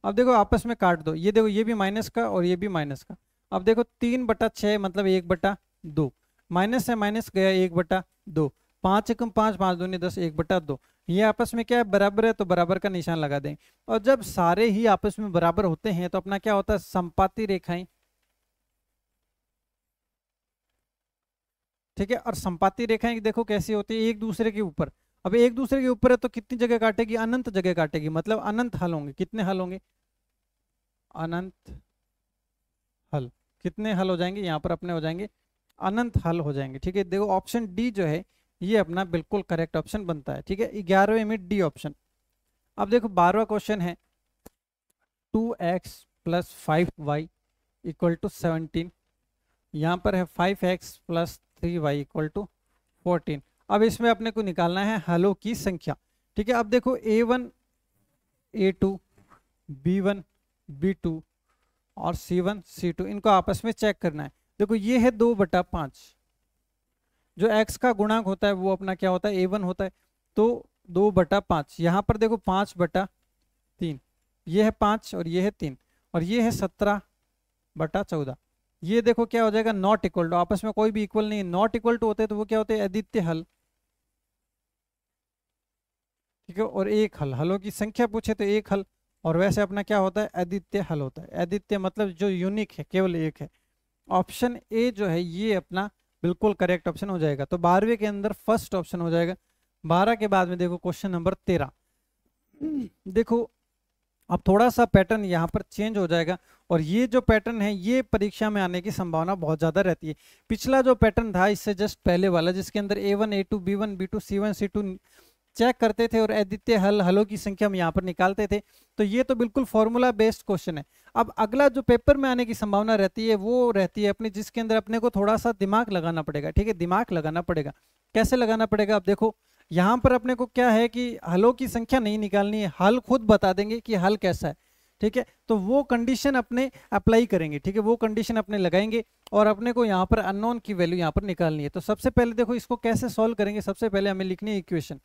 [SPEAKER 1] अब देखो आपस में काट दो, ये देखो ये भी माइनस का और ये भी माइनस का। अब देखो 3/6 मतलब 1/2, माइनस है माइनस गया 1/2, 5 एकम 5 5 दूनी 10 1/2, ये आपस में क्या है, बराबर है, तो बराबर का निशान लगा देंगे। और जब सारे ही आपस में बराबर होते हैं तो अपना क्या होता है, संपाती रेखाएं, ठीक है। और संपाती रेखाएं देखो कैसी होती है, एक दूसरे के ऊपर। अब एक दूसरे के ऊपर है तो कितनी जगह काटेगी, अनंत जगह काटेगी, मतलब अनंत हल होंगे। कितने हल होंगे, अनंत हल। कितने हल हो जाएंगे, यहाँ पर अपने हो जाएंगे अनंत हल हो जाएंगे, ठीक है। देखो ऑप्शन डी जो है ये अपना बिल्कुल करेक्ट ऑप्शन बनता है, ठीक है। 11वें में डी ऑप्शन। अब देखो 12वां क्वेश्चन है 2x plus 5y equal to 17, यहाँ पर है 5x plus 3y equal to 14। अब इसमें अपने को निकालना है हलों की संख्या, ठीक है। अब देखो a1 a2 b1 b2 और c1 c2 इनको आपस में चेक करना है। देखो ये है 2/5, जो x का गुणांक होता है वो अपना क्या होता है, a1 होता है, तो 2/5। यहाँ पर देखो 5/3, ये है 5 और ये है 3 और ये है 17/14। ये देखो क्या हो जाएगा, नॉट इक्वल टू, आपस में कोई भी इक्वल नहीं है, नॉट इक्वल टू होते हैं तो वो क्या होते हैं, अद्वितीय हल, ठीक है। और एक हल, हलों की संख्या पूछे तो एक हल, और वैसे अपना क्या होता है, अद्वितीय हल होता है। अद्वितीय मतलब जो यूनिक है, केवल एक है। ऑप्शन ए जो है ये अपना बिल्कुल करेक्ट ऑप्शन हो जाएगा। तो 12वें के अंदर फर्स्ट ऑप्शन हो जाएगा। 12 के बाद में देखो क्वेश्चन नंबर 13। देखो अब थोड़ा सा पैटर्न यहाँ पर चेंज हो जाएगा, और ये जो पैटर्न है ये परीक्षा में आने की संभावना बहुत ज़्यादा रहती है। पिछला जो पैटर्न था इससे जस्ट पहले वाला, जिसके अंदर a1 a2 b1 b2 c1 c2 check करते थे और अद्वितीय हलों की संख्या हम यहाँ पर निकालते थे, तो ये तो बिल्कुल फॉर्मूला बेस्ड क्वेश्चन है। अब अगला जो पेपर में आने की संभावना रहती है वो रहती है अपनी, जिसके अंदर अपने को थोड़ा सा दिमाग लगाना पड़ेगा, ठीक है। दिमाग लगाना पड़ेगा, कैसे लगाना पड़ेगा, अब देखो यहाँ पर अपने को क्या है कि हलों की संख्या नहीं निकालनी है, हल खुद बता देंगे कि हल कैसा है, ठीक है। तो वो कंडीशन अपने अप्लाई करेंगे, ठीक है, वो कंडीशन अपने लगाएंगे और अपने को यहाँ पर अननोन की वैल्यू यहाँ पर निकालनी है। तो सबसे पहले देखो इसको कैसे सॉल्व करेंगे, सबसे पहले हमें लिखनी है इक्वेशन।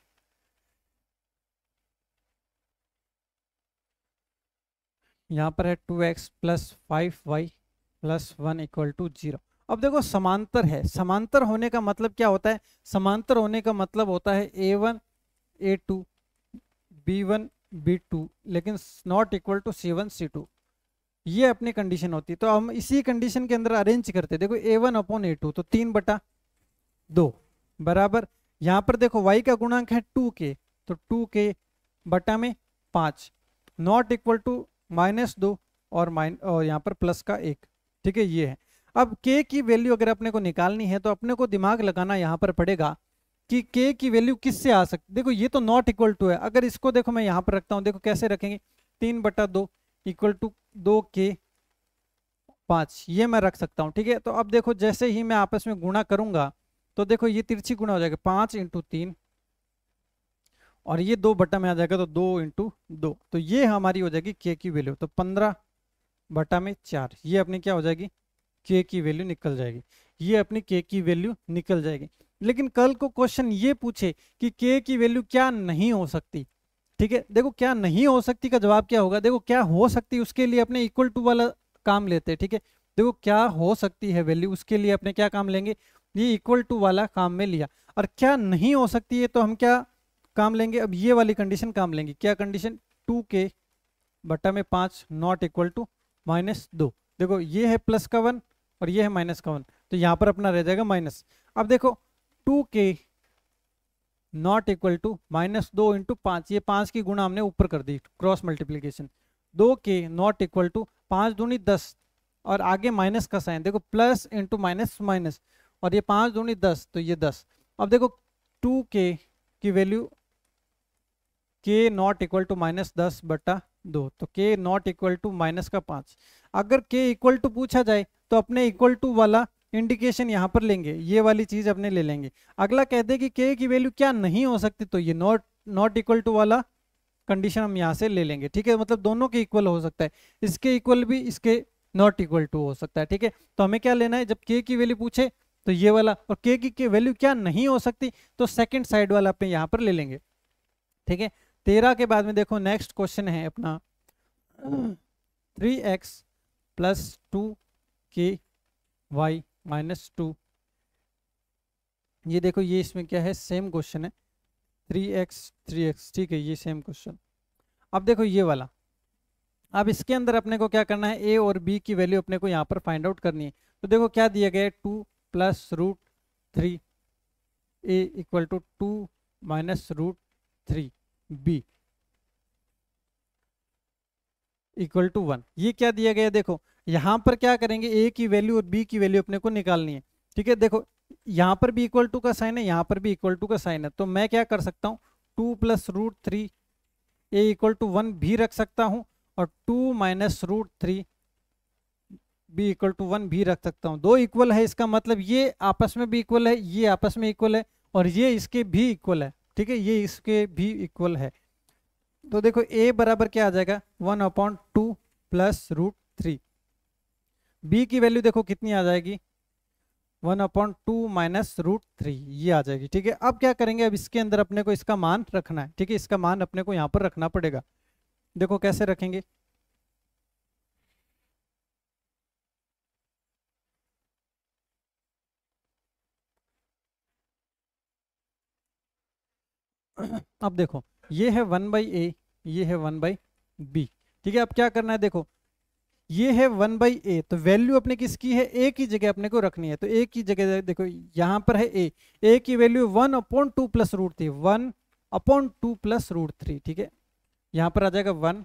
[SPEAKER 1] यहाँ पर है 2x plus 5y plus 1 equal to 0। अब देखो समांतर है, समांतर होने का मतलब क्या होता है, समांतर होने का मतलब होता है a1 a2 b1 b2 लेकिन not equal to c1 c2, ये अपनी कंडीशन होती है। तो हम इसी कंडीशन के अंदर अरेंज करते हैं। देखो a1/a2 तो 3/2, बराबर यहाँ पर देखो y का गुणांक है 2k, तो 2k बटा में 5 नॉट इक्वल टू -2 और यहाँ पर प्लस का 1। ठीक है, ये है। अब k की वैल्यू अगर अपने को निकालनी है तो अपने को दिमाग लगाना यहाँ पर पड़ेगा कि k की वैल्यू किससे आ सकती। देखो ये तो नॉट इक्वल टू है, अगर इसको देखो मैं यहाँ पर रखता हूँ, देखो कैसे रखेंगे, 3/2 इक्वल टू 2k 5, ये मैं रख सकता हूँ। ठीक है, तो अब देखो जैसे ही मैं आपस में गुणा करूंगा तो देखो ये तिरछी गुणा हो जाएगा, 5 × 3 और ये 2 बटा में आ जाएगा तो 2 × 2, तो ये हमारी हो जाएगी k की वैल्यू। तो 15 बटा में 4 ये अपनी क्या हो जाएगी, k की वैल्यू निकल जाएगी, ये अपनी k की वैल्यू निकल जाएगी। लेकिन कल को क्वेश्चन ये पूछे कि k की वैल्यू क्या नहीं हो सकती। ठीक है, देखो क्या नहीं हो सकती का जवाब क्या होगा, देखो क्या हो सकती उसके लिए अपने इक्वल टू वाला काम लेते हैं। ठीक है, देखो क्या हो सकती है वैल्यू, उसके लिए अपने क्या काम लेंगे, ये इक्वल टू वाला काम में लिया। और क्या नहीं हो सकती है तो हम क्या काम लेंगे, अब ये वाली कंडीशन काम लेंगे। क्या कंडीशन, 2k बटा में 5 नॉट इक्वल टू -2। देखो ये है प्लस का 1 और ये है माइनस का 1, तो यहाँ पर अपना रह जाएगा माइनस। अब देखो 2k नॉट इक्वल टू -2 × 5, ये 5 की गुणा हमने ऊपर कर दी, cross multiplication. 2k not equal to 5 दूनी 10 और आगे माइनस का साइन, देखो प्लस इंटू माइनस माइनस, और ये 5 दूनी 10 तो ये 10। अब देखो 2k की value k not equal to -10/2, तो k not equal to minus का 5। अगर k इक्वल टू पूछा जाए तो अपने इक्वल टू वाला इंडिकेशन यहाँ पर लेंगे, ये वाली चीज अपने ले लेंगे। अगला कहते हैं कि k की वैल्यू क्या नहीं हो सकती, तो ये नॉट इक्वल टू वाला कंडीशन हम यहाँ से ले लेंगे। ठीक है, मतलब दोनों के इक्वल हो सकता है, इसके इक्वल भी इसके नॉट इक्वल टू हो सकता है। ठीक है, तो हमें क्या लेना है, जब k की वैल्यू पूछे तो ये वाला, और k की वैल्यू क्या नहीं हो सकती तो सेकंड साइड वाला अपने यहाँ पर ले लेंगे। ठीक है, 13 के बाद में देखो नेक्स्ट क्वेश्चन है अपना 3x + 2ky -2। ये देखो ये इसमें क्या है, सेम क्वेश्चन है, 3x। ठीक है, ये सेम क्वेश्चन। अब देखो ये वाला, अब इसके अंदर अपने को क्या करना है, a और b की वैल्यू अपने को यहाँ पर फाइंड आउट करनी है। तो देखो क्या दिया गया है, 2 + √3 a equal to 2 - √3 b equal to 1। ये क्या दिया गया है, देखो यहाँ पर क्या करेंगे, a की वैल्यू और b की वैल्यू अपने को निकालनी है। ठीक है, देखो यहाँ पर भी इक्वल टू का साइन है, यहाँ पर भी इक्वल टू का साइन है, तो मैं क्या कर सकता हूँ, 2 + √3 a इक्वल टू 1 भी रख सकता हूँ और 2 - √3 b इक्वल टू 1 भी रख सकता हूँ। दो इक्वल है, इसका मतलब ये आपस में भी इक्वल है, ये आपस में इक्वल है और ये इसके भी इक्वल है। ठीक है, ये इसके भी इक्वल है। तो देखो a बराबर क्या आ जाएगा, 1/2 + √3। b की वैल्यू देखो कितनी आ जाएगी, 1/2 - √3 ये आ जाएगी। ठीक है, अब क्या करेंगे, अब इसके अंदर अपने को इसका मान रखना है। ठीक है, इसका मान अपने को यहाँ पर रखना पड़ेगा। देखो कैसे रखेंगे, अब देखो ये है 1/a, ये है 1/b। ठीक है, अब क्या करना है, देखो ये है 1/a, तो वैल्यू अपने किसकी है, a की जगह अपने को रखनी है। तो a की जगह देखो यहाँ पर है a की वैल्यू 1/2 + √3, 1/2 + √3। ठीक है, यहाँ पर आ जाएगा 1,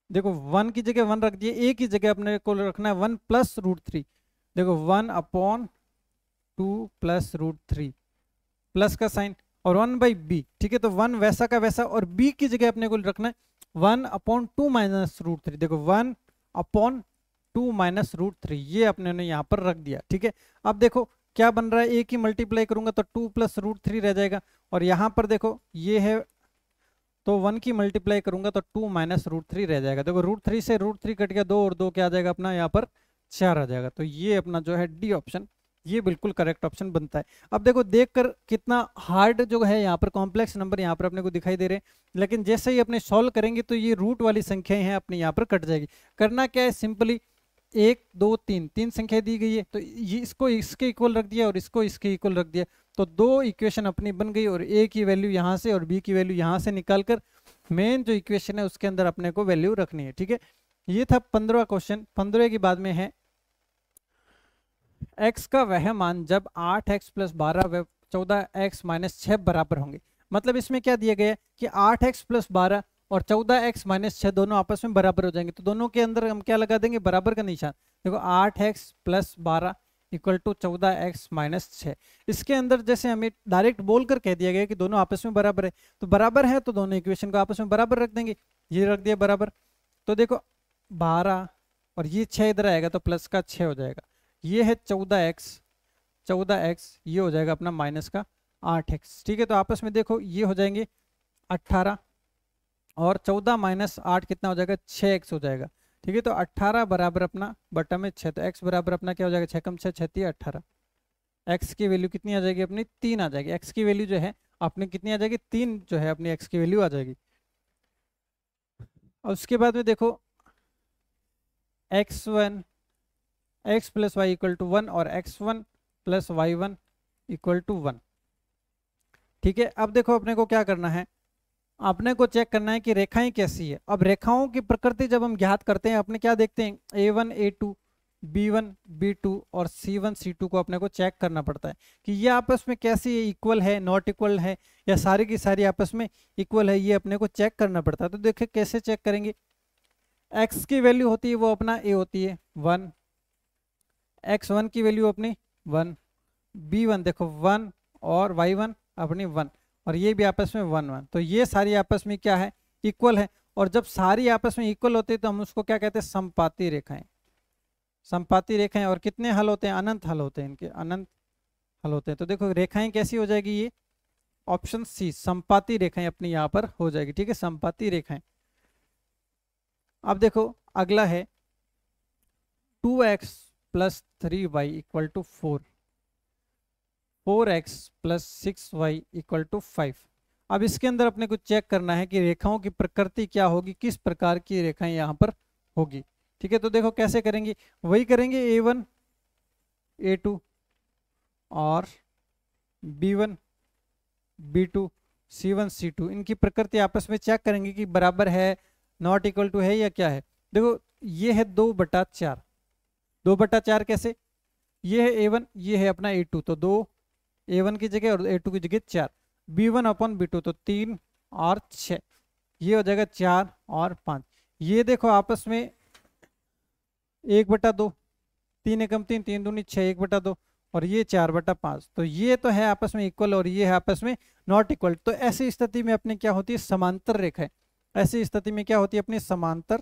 [SPEAKER 1] देखो 1 की जगह 1 रख दिए, a की जगह अपने को रखना है 1 + √3। देखो 1/2 + √3 प्लस का साइन और 1/b। ठीक है, तो 1 वैसा का वैसा, और b की जगह अपने को रखना है 1/2 - √3। देखो 1/2 - √3 ये अपने ने यहाँ पर रख दिया। ठीक है, अब देखो क्या बन रहा है, a की मल्टीप्लाई करूंगा तो 2 + √3 रह जाएगा, और यहाँ पर देखो ये है तो 1 की मल्टीप्लाई करूंगा तो 2 - √3 रह जाएगा। देखो √3 से √3 कट गया 2 और 2 क्या आ जाएगा अपना यहाँ पर 4 आ जाएगा। तो ये अपना जो है डी ऑप्शन, ये बिल्कुल करेक्ट ऑप्शन बनता है। अब देखो देखकर कितना हार्ड जो है यहाँ पर कॉम्प्लेक्स नंबर यहाँ पर अपने को दिखाई दे रहे हैं, लेकिन जैसे ही अपने सॉल्व करेंगे तो ये रूट वाली संख्याएं हैं अपने यहाँ पर कट जाएगी। करना क्या है, सिंपली 1 2 3 तीन संख्या दी गई है, तो ये इसको इसके इक्वल रख दिया और इसको इसके इक्वल रख दिया, तो दो इक्वेशन अपनी बन गई, और a की वैल्यू यहाँ से और b की वैल्यू यहाँ से निकालकर मेन जो इक्वेशन है उसके अंदर अपने को वैल्यू रखनी है। ठीक है, ये था 15वां क्वेश्चन। 15वें के बाद में है x का वह मान जब 8x प्लस 12 व 14x माइनस 6 बराबर होंगे। मतलब इसमें क्या दिया गया है कि 8x प्लस 12 और 14x माइनस 6 दोनों आपस में बराबर हो जाएंगे, तो दोनों के अंदर हम क्या लगा देंगे, बराबर का निशान। देखो 8x plus 12 equal to 14x minus 6। इसके अंदर जैसे हमें डायरेक्ट बोलकर कह दिया गया कि दोनों आपस में बराबर है, तो बराबर है तो दोनों इक्वेशन को आपस में बराबर रख देंगे। ये रख दिया बराबर, तो देखो 12 और ये 6 इधर आएगा तो प्लस का 6 हो जाएगा। ये है 14x, ये हो जाएगा अपना माइनस का 8x। ठीक है, तो आपस में देखो ये हो जाएंगे 18 और 14 माइनस 8 कितना हो जाएगा, 6x हो जाएगा। ठीक है, तो 18 बराबर अपना बटा में 6, तो x बराबर अपना क्या हो जाएगा, 6 कम 6 36 18। x की वैल्यू कितनी आ जाएगी अपनी, 3 आ जाएगी। x की वैल्यू जो है अपनी कितनी आ जाएगी, 3 जो है अपनी x की वैल्यू आ जाएगी। और उसके बाद में देखो x1 x plus y equal to 1 और x1 plus y1 equal to 1। ठीक है, अब देखो अपने को क्या करना है, अपने को चेक करना है कि रेखाएं कैसी है। अब रेखाओं की प्रकृति जब हम ज्ञात करते हैं, अपने क्या देखते हैं, a1 a2 b1 b2 और c1 c2 को अपने को चेक करना पड़ता है कि ये आपस में कैसी है, इक्वल है, नॉट इक्वल है, या सारी की सारी आपस में इक्वल है, ये अपने को चेक करना पड़ता है। तो देखिए कैसे चेक करेंगे, x की वैल्यू होती है वो अपना a होती है 1, x1 की वैल्यू अपनी 1, b1 देखो 1 और y1 अपनी 1, और ये भी आपस में 1 1, तो ये सारी आपस में क्या है, इक्वल है। और जब सारी आपस में इक्वल होती है तो हम उसको क्या कहते हैं, समपाती रेखाएं। समपाती रेखाएं, और कितने हल होते हैं, अनंत हल होते हैं, इनके अनंत हल होते हैं। तो देखो रेखाएं कैसी हो जाएगी, ये ऑप्शन सी समपाती रेखाएं अपनी यहाँ पर हो जाएगी। ठीक है, समपाती रेखाएं। अब देखो अगला है 2x plus 3y equal to 4, 4x plus 6y equal to 5। अब इसके अंदर अपने को चेक करना है कि रेखाओं की प्रकृति क्या होगी, किस प्रकार की रेखाएं यहाँ पर होगी। ठीक है, तो देखो कैसे करेंगे, वही करेंगे a1 a2 और b1 b2 c1 c2, इनकी प्रकृति आपस में चेक करेंगे कि बराबर है, नॉट इक्वल टू है या क्या है। देखो ये है 2/4, 2/4 कैसे, ये है a1 ये है अपना a2, तो 2 a1 की जगह और a2 की जगह 4, b1 अपॉन b2 तो 3 और 6, ये हो जाएगा 4 और 5। ये देखो आपस में 1/2, 3 एकम 3, 3 दूनी 6, 1/2, और ये 4/5, तो ये तो है आपस में इक्वल और ये है आपस में नॉट इक्वल। तो ऐसी स्थिति में अपने क्या होती है, समांतर रेखाएं। ऐसी स्थिति में क्या होती है अपनी, समांतर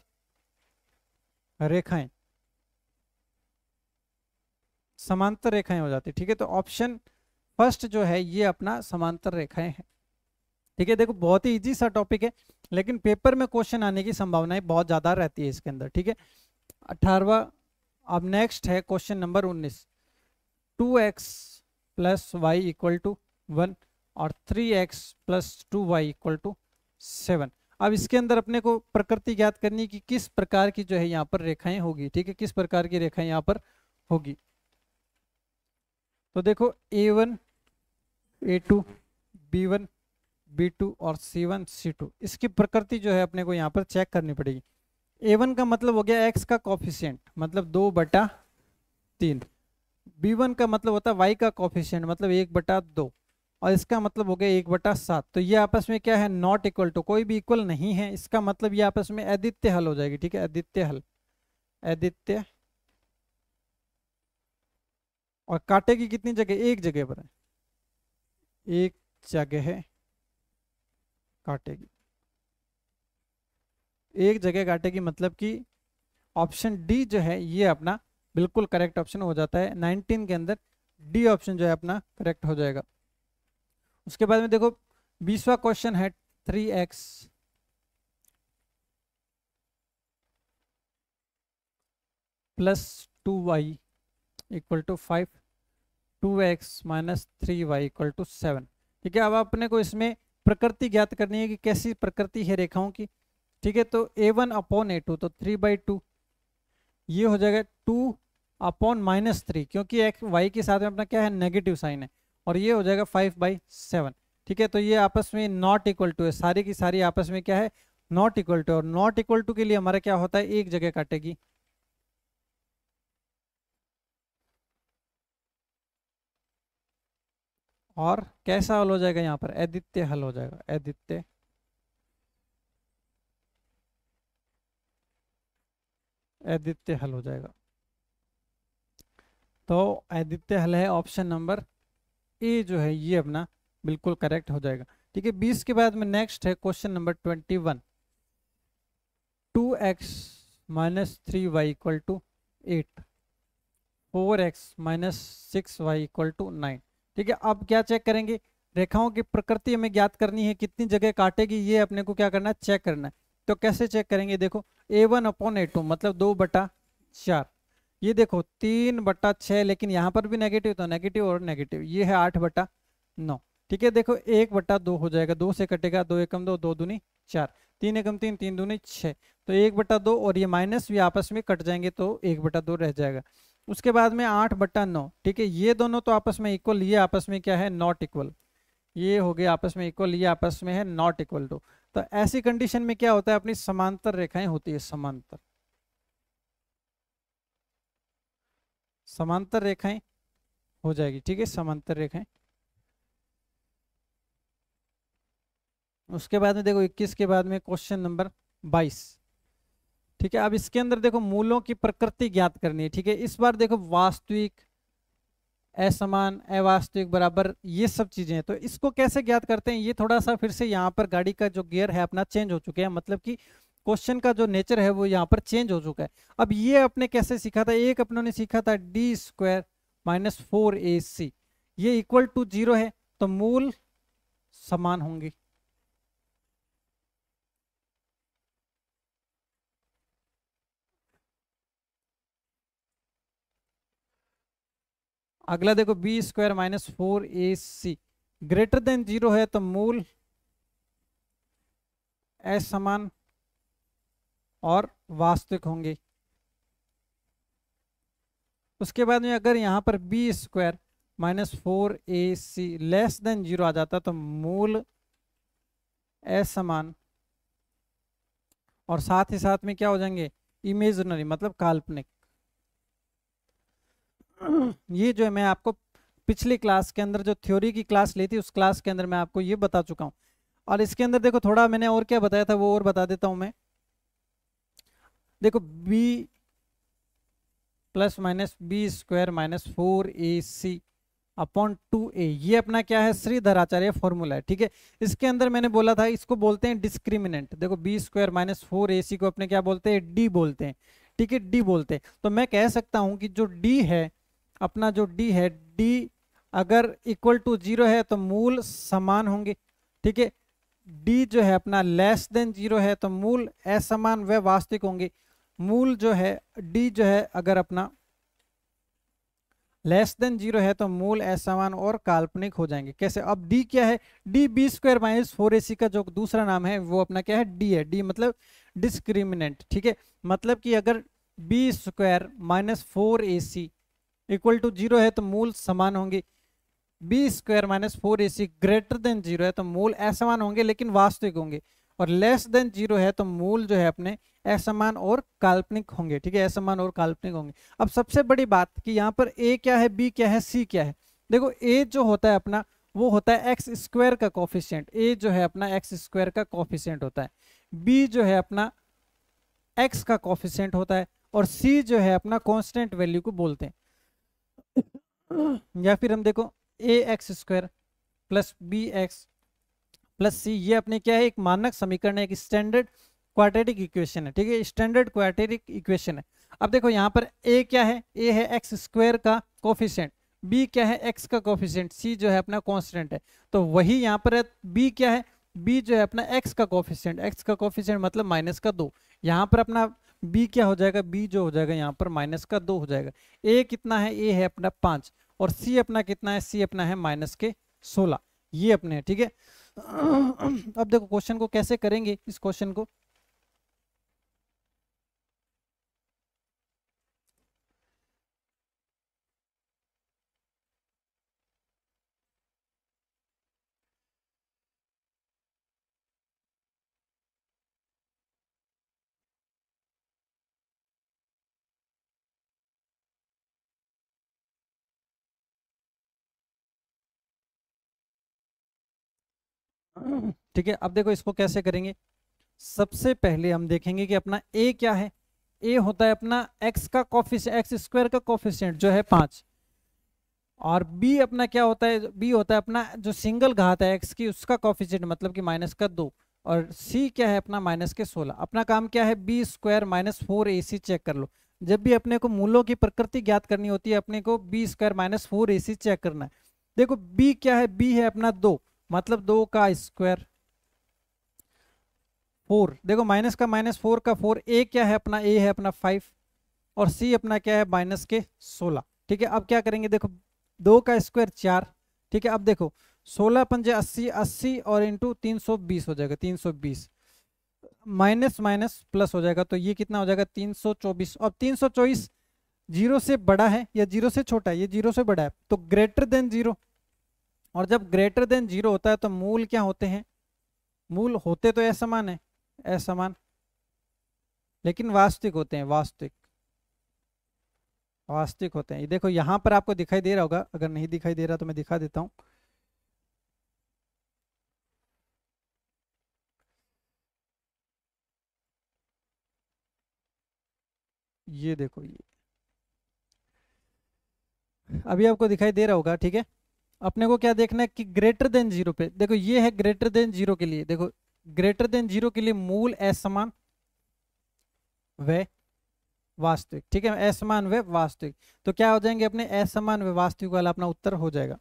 [SPEAKER 1] रेखाएं, समांतर रेखाएं हो जाती है। ठीक है, तो ऑप्शन फर्स्ट जो है ये अपना समांतर रेखाएं है। ठीक है, देखो बहुत ही इजी सा टॉपिक है, लेकिन पेपर में क्वेश्चन आने की संभावनाएं बहुत ज्यादा रहती है इसके अंदर। ठीक है, 18वां। अब नेक्स्ट है question number 19, 2x plus y equal to 1 और 3x plus 2y equal to 7। अब इसके अंदर अपने को प्रकृति ज्ञात करनी कि किस प्रकार की जो है यहाँ पर रेखाएं होगी। ठीक है, किस प्रकार की रेखाएं यहाँ पर होगी। तो देखो a1 a2 b1 b2 और c1 c2, इसकी प्रकृति जो है अपने को यहाँ पर चेक करनी पड़ेगी। a1 का मतलब हो गया x का कोफिशिएंट, मतलब 2/3, b1 का मतलब होता है y का कोफिशिएंट, मतलब 1/2, और इसका मतलब हो गया 1/7। तो ये आपस में क्या है, नॉट इक्वल टू, कोई भी इक्वल नहीं है, इसका मतलब ये आपस में अद्वितीय हल हो जाएगी। ठीक है, अद्वितीय हल, अद्वितीय। और काटेगी कितनी जगह, एक जगह पर है, एक जगह काटेगी, एक जगह काटेगी, मतलब कि ऑप्शन डी जो है ये अपना बिल्कुल करेक्ट ऑप्शन हो जाता है। 19 के अंदर डी ऑप्शन जो है अपना करेक्ट हो जाएगा। उसके बाद में देखो 20वां क्वेश्चन है 3x plus 2y equal to 5, 2x minus 3y equal to 7। ठीक है, अब अपने को इसमें प्रकृति ज्ञात करनी है कि कैसी प्रकृति है रेखाओं की। ठीक है, तो a1 अपॉन a2 तो 3/2, ये हो जाएगा 2 अपॉन -3, क्योंकि x y के साथ में अपना क्या है, नेगेटिव साइन है, और ये हो जाएगा 5/7। ठीक है, तो ये आपस में नॉट इक्वल टू है, सारी की सारी आपस में क्या है, नॉट इक्वल टू। और नॉट इक्वल टू के लिए हमारा क्या होता है, एक जगह काटेगी, और कैसा हल हो जाएगा यहाँ पर, अद्वितीय हल हो जाएगा, अद्वितीय, अद्वितीय हल हो जाएगा। तो अद्वितीय हल है ऑप्शन नंबर ए जो है ये अपना बिल्कुल करेक्ट हो जाएगा। ठीक है, 20 के बाद में नेक्स्ट है question number 21। 2x minus 3y equal to 8, 4x minus 6y equal to 9। ठीक है, अब क्या चेक करेंगे, रेखाओं की प्रकृति हमें ज्ञात करनी है, कितनी जगह काटेगी ये अपने को क्या करना है, चेक करना है। तो कैसे चेक करेंगे, देखो A1/A2 मतलब 2/4, ये देखो 3/6, लेकिन यहाँ पर भी नेगेटिव, तो नेगेटिव और नेगेटिव, ये है 8/9। ठीक है, देखो 1/2 हो जाएगा, 2 से कटेगा, 2 एकम 2, 2 दूनी 4, 3 एकम 3, 3 दूनी 6, तो 1/2 और ये माइनस भी आपस में कट जाएंगे तो 1/2 रह जाएगा। उसके बाद में 8/9। ठीक है, ये दोनों तो आपस में इक्वल, ये आपस में क्या है, नॉट इक्वल, ये हो गया आपस में इक्वल, ये आपस में है नॉट इक्वल टू। तो ऐसी कंडीशन में क्या होता है, अपनी समांतर रेखाएं होती है, समांतर, समांतर रेखाएं हो जाएगी। ठीक है, समांतर रेखाएं। उसके बाद में देखो 21 के बाद में क्वेश्चन नंबर 22। ठीक है, अब इसके अंदर देखो मूलों की प्रकृति ज्ञात करनी है। ठीक है, इस बार देखो वास्तविक, असमान, अवास्तविक, बराबर, ये सब चीजें हैं। तो इसको कैसे ज्ञात करते हैं, ये थोड़ा सा फिर से यहाँ पर गाड़ी का जो गियर है अपना चेंज हो चुके हैं, मतलब कि क्वेश्चन का जो नेचर है वो यहाँ पर चेंज हो चुका है। अब ये अपने कैसे सीखा था, एक अपनों ने सीखा था D² माइनस 4AC, ये इक्वल टू 0 है, तो मूल समान होंगे। अगला देखो B² minus 4AC greater than 0 है, तो मूल असमान और वास्तविक होंगे। उसके बाद में अगर यहाँ पर B² minus 4AC less than 0 आ जाता, तो मूल असमान और साथ ही साथ में क्या हो जाएंगे, इमेजिनरी मतलब काल्पनिक। ये जो है मैं आपको पिछली क्लास के अंदर जो थ्योरी की क्लास ली थी उस क्लास के अंदर मैं आपको ये बता चुका हूँ। और इसके अंदर देखो थोड़ा मैंने और क्या बताया था वो और बता देता हूं मैं। देखो B plus minus B² minus 4AC upon 2A, ये अपना क्या है, श्रीधराचार्य फॉर्मूला है। ठीक है, इसके अंदर मैंने बोला था इसको बोलते हैं डिस्क्रिमिनेंट। देखो B² माइनस 4AC को अपने क्या बोलते हैं, D बोलते हैं। ठीक है, D बोलते हैं। तो मैं कह सकता हूं कि जो D है, अपना जो D है, D अगर इक्वल टू 0 है तो मूल समान होंगे। ठीक है, D जो है अपना लेस देन 0 है तो मूल असमान व वास्तविक होंगे। मूल जो है D जो है अगर अपना लेस देन 0 है तो मूल असमान और काल्पनिक हो जाएंगे। कैसे, अब D क्या है, D B² माइनस 4AC का जो दूसरा नाम है वो अपना क्या है, D है। D मतलब डिस्क्रिमिनेंट। ठीक है, मतलब कि अगर B² minus 4AC equal to 0 है तो मूल समान होंगे, B² minus 4AC greater than 0 है तो मूल असमान होंगे लेकिन वास्तविक होंगे, और लेस देन 0 है तो मूल जो है अपने असमान और काल्पनिक होंगे। ठीक है, असमान और काल्पनिक होंगे। अब सबसे बड़ी बात कि यहाँ पर A क्या है, B क्या है, C क्या है। देखो A जो होता है अपना वो होता है x² का कोफिशिएंट, A जो है अपना x² का कोफिशिएंट होता है, B जो है अपना x का कोफिशिएंट होता है, और C जो है अपना कांस्टेंट वैल्यू को बोलते हैं। या फिर हम देखो ax² प्लस bx प्लस सी, ये अपने क्या है, एक मानक समीकरण है, एक स्टैंडर्ड क्वाड्रेटिक इक्वेशन है। ठीक है, स्टैंडर्ड क्वाड्रेटिक इक्वेशन है। अब देखो यहाँ पर ए क्या है, ए है x² का कोफिशिएंट, बी क्या है, x का कोफिशिएंट, सी जो है अपना कांस्टेंट है। तो वही यहाँ पर है, बी क्या है, बी जो है अपना x का कोफिशिएंट, x का कोफिशिएंट मतलब -2। यहाँ पर अपना बी क्या हो जाएगा, बी जो हो जाएगा यहाँ पर -2 हो जाएगा। ए कितना है, ए है अपना 5, और सी अपना कितना है, सी अपना है -16। ये अपने, ठीक है। अब देखो क्वेश्चन को कैसे करेंगे, इस क्वेश्चन को ठीक है, अब देखो इसको कैसे करेंगे। सबसे पहले हम देखेंगे कि अपना ए क्या है। ए होता है अपना एक्स का कोफिशिएंट, एक्स स्क्वायर का कोफिशिएंट जो है 5। और बी अपना क्या होता है, बी होता है अपना जो सिंगल घात है एक्स की उसका कोफिशिएंट मतलब कि माइनस का 2। और सी क्या है अपना माइनस के 16। अपना काम क्या है, B square minus 4ac check कर लो। जब भी अपने को मूलों की प्रकृति ज्ञात करनी होती है अपने को B square minus 4ac check करना है। देखो बी क्या है, बी है अपना 2 मतलब 2 का स्क्वायर 4। देखो माइनस का माइनस 4 का 4। ए क्या है अपना, ए है अपना 5 और सी अपना क्या है माइनस के 16। ठीक है, अब क्या करेंगे, देखो 2 का स्क्वायर 4। ठीक है, अब देखो 16 पंजे 80, 80 और इंटू 320 हो जाएगा 320। माइनस माइनस प्लस हो जाएगा तो ये कितना हो जाएगा 324। अब 324 जीरो से बड़ा है या जीरो से छोटा है, ये जीरो से बड़ा है तो ग्रेटर देन जीरो। और जब ग्रेटर देन जीरो होता है तो मूल क्या होते हैं, मूल होते तो असमान है, असमान, लेकिन वास्तविक होते हैं, वास्तविक, वास्तविक होते हैं। ये देखो यहां पर आपको दिखाई दे रहा होगा, अगर नहीं दिखाई दे रहा तो मैं दिखा देता हूं। ये देखो ये अभी आपको दिखाई दे रहा होगा। ठीक है, अपने को क्या देखना है कि ग्रेटर देन जीरो पे, देखो ये है ग्रेटर देन जीरो के लिए। देखो ग्रेटर देन जीरो के लिए मूल असमान व वास्तविक। ठीक है, असमान व वास्तविक, तो क्या हो जाएंगे अपने असमान व वास्तविक वाला अपना उत्तर हो जाएगा।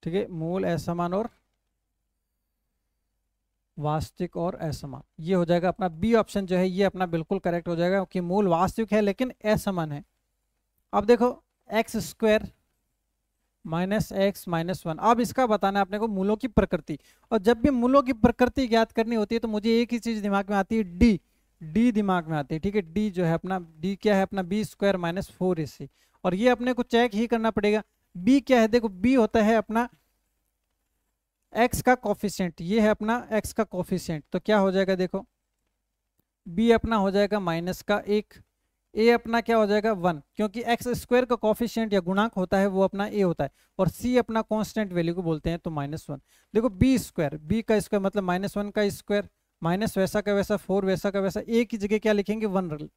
[SPEAKER 1] ठीक है, मूल असमान और वास्तविक और असमान, ये हो जाएगा अपना बी ऑप्शन जो है ये अपना बिल्कुल करेक्ट हो जाएगा क्योंकि मूल वास्तविक है लेकिन असमान है। अब देखो x square minus x minus 1। अब इसका बताना है अपने को मूलों की प्रकृति। और जब भी मूलों की प्रकृति ज्ञात करनी होती है तो मुझे एक ही चीज दिमाग में आती है, डी, डी दिमाग में आती है। ठीक है, डी जो है अपना, डी क्या है अपना बी स्क्वायर माइनस 4ac। और ये अपने को चेक ही करना पड़ेगा। बी क्या है, देखो बी होता है अपना एक्स का कोफिशिएंट, ये है अपना एक्स का कोफिशिएंट, तो क्या हो जाएगा देखो बी अपना हो जाएगा माइनस का 1। ए अपना क्या हो जाएगा 1 क्योंकि एक्स स्क्वायर का कोफिशिएंट या गुणांक होता है वो अपना ए होता है। और सी अपना कांस्टेंट वैल्यू को बोलते हैं तो -1। देखो बी स्क्वायर, बी का स्क्वायर मतलब -1 का स्क्वायर, माइनस वैसा का वैसा 4 वैसा का वैसा, ए की जगह क्या लिखेंगे 1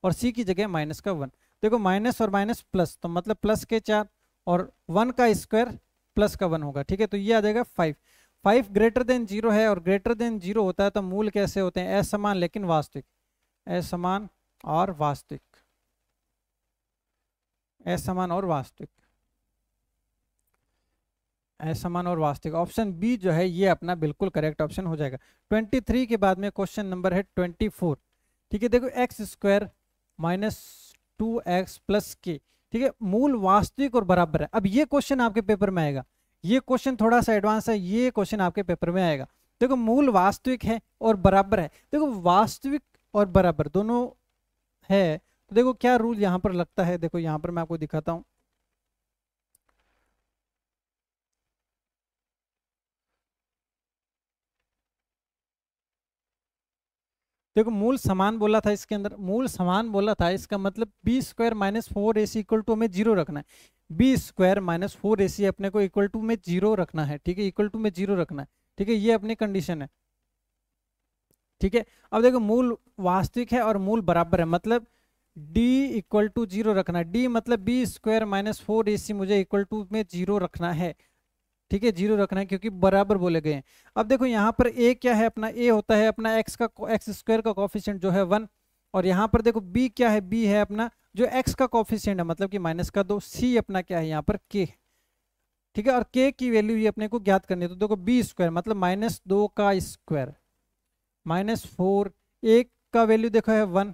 [SPEAKER 1] और सी की जगह माइनस का 1। देखो माइनस और माइनस प्लस तो मतलब प्लस के 4 और 1 का स्क्वायर प्लस का 1 होगा। ठीक है, तो ये आ जाएगा 5। 5 ग्रेटर देन जीरो है और ग्रेटर देन जीरो होता है तो मूल कैसे होते हैं, असमान लेकिन वास्तविक, असमान और वास्तविक, असमान और वास्तविक, असमान और वास्तविक। ऑप्शन बी जो है ये अपना बिल्कुल करेक्ट ऑप्शन हो जाएगा। 23 के बाद में क्वेश्चन नंबर है 24। ठीक है, देखो x square minus 2x plus के। ठीक है, मूल वास्तविक और बराबर है। अब ये क्वेश्चन आपके पेपर में आएगा, ये क्वेश्चन थोड़ा सा एडवांस है, ये क्वेश्चन आपके पेपर में आएगा। देखो मूल वास्तविक है और बराबर है, देखो वास्तविक और बराबर दोनों है तो देखो क्या रूल यहां पर लगता है। देखो यहां पर मैं आपको दिखाता हूं। देखो मूल समान बोला था इसके अंदर, मूल समान बोला था, इसका मतलब b square minus 4ac equal to हमें जीरो रखना है। बी स्क्वायर माइनस 4ac अपने को इक्वल टू में जीरो रखना है। ठीक है, इक्वल टू में जीरो रखना है। ठीक है, ये अपनी कंडीशन है। ठीक है, अब देखो मूल वास्तविक है और मूल बराबर है मतलब d इक्वल टू जीरो रखना है। d मतलब बी स्क्वायर माइनस 4ac मुझे इक्वल टू में जीरो रखना है। ठीक है, जीरो रखना है क्योंकि बराबर बोले गए हैं। अब देखो यहाँ पर a क्या है अपना, a होता है अपना एक्स स्क्वायर का कोफिशिएंट जो है 1। और यहाँ पर देखो b क्या है, b है अपना जो x का कोफिशिएंट है मतलब कि माइनस का 2। c अपना क्या है यहाँ पर k। ठीक है, और k की वैल्यू ये अपने को ज्ञात करनी है तो देखो बी स्क्वायर मतलब -2 का स्क्वायर -4, एक का वैल्यू देखो है 1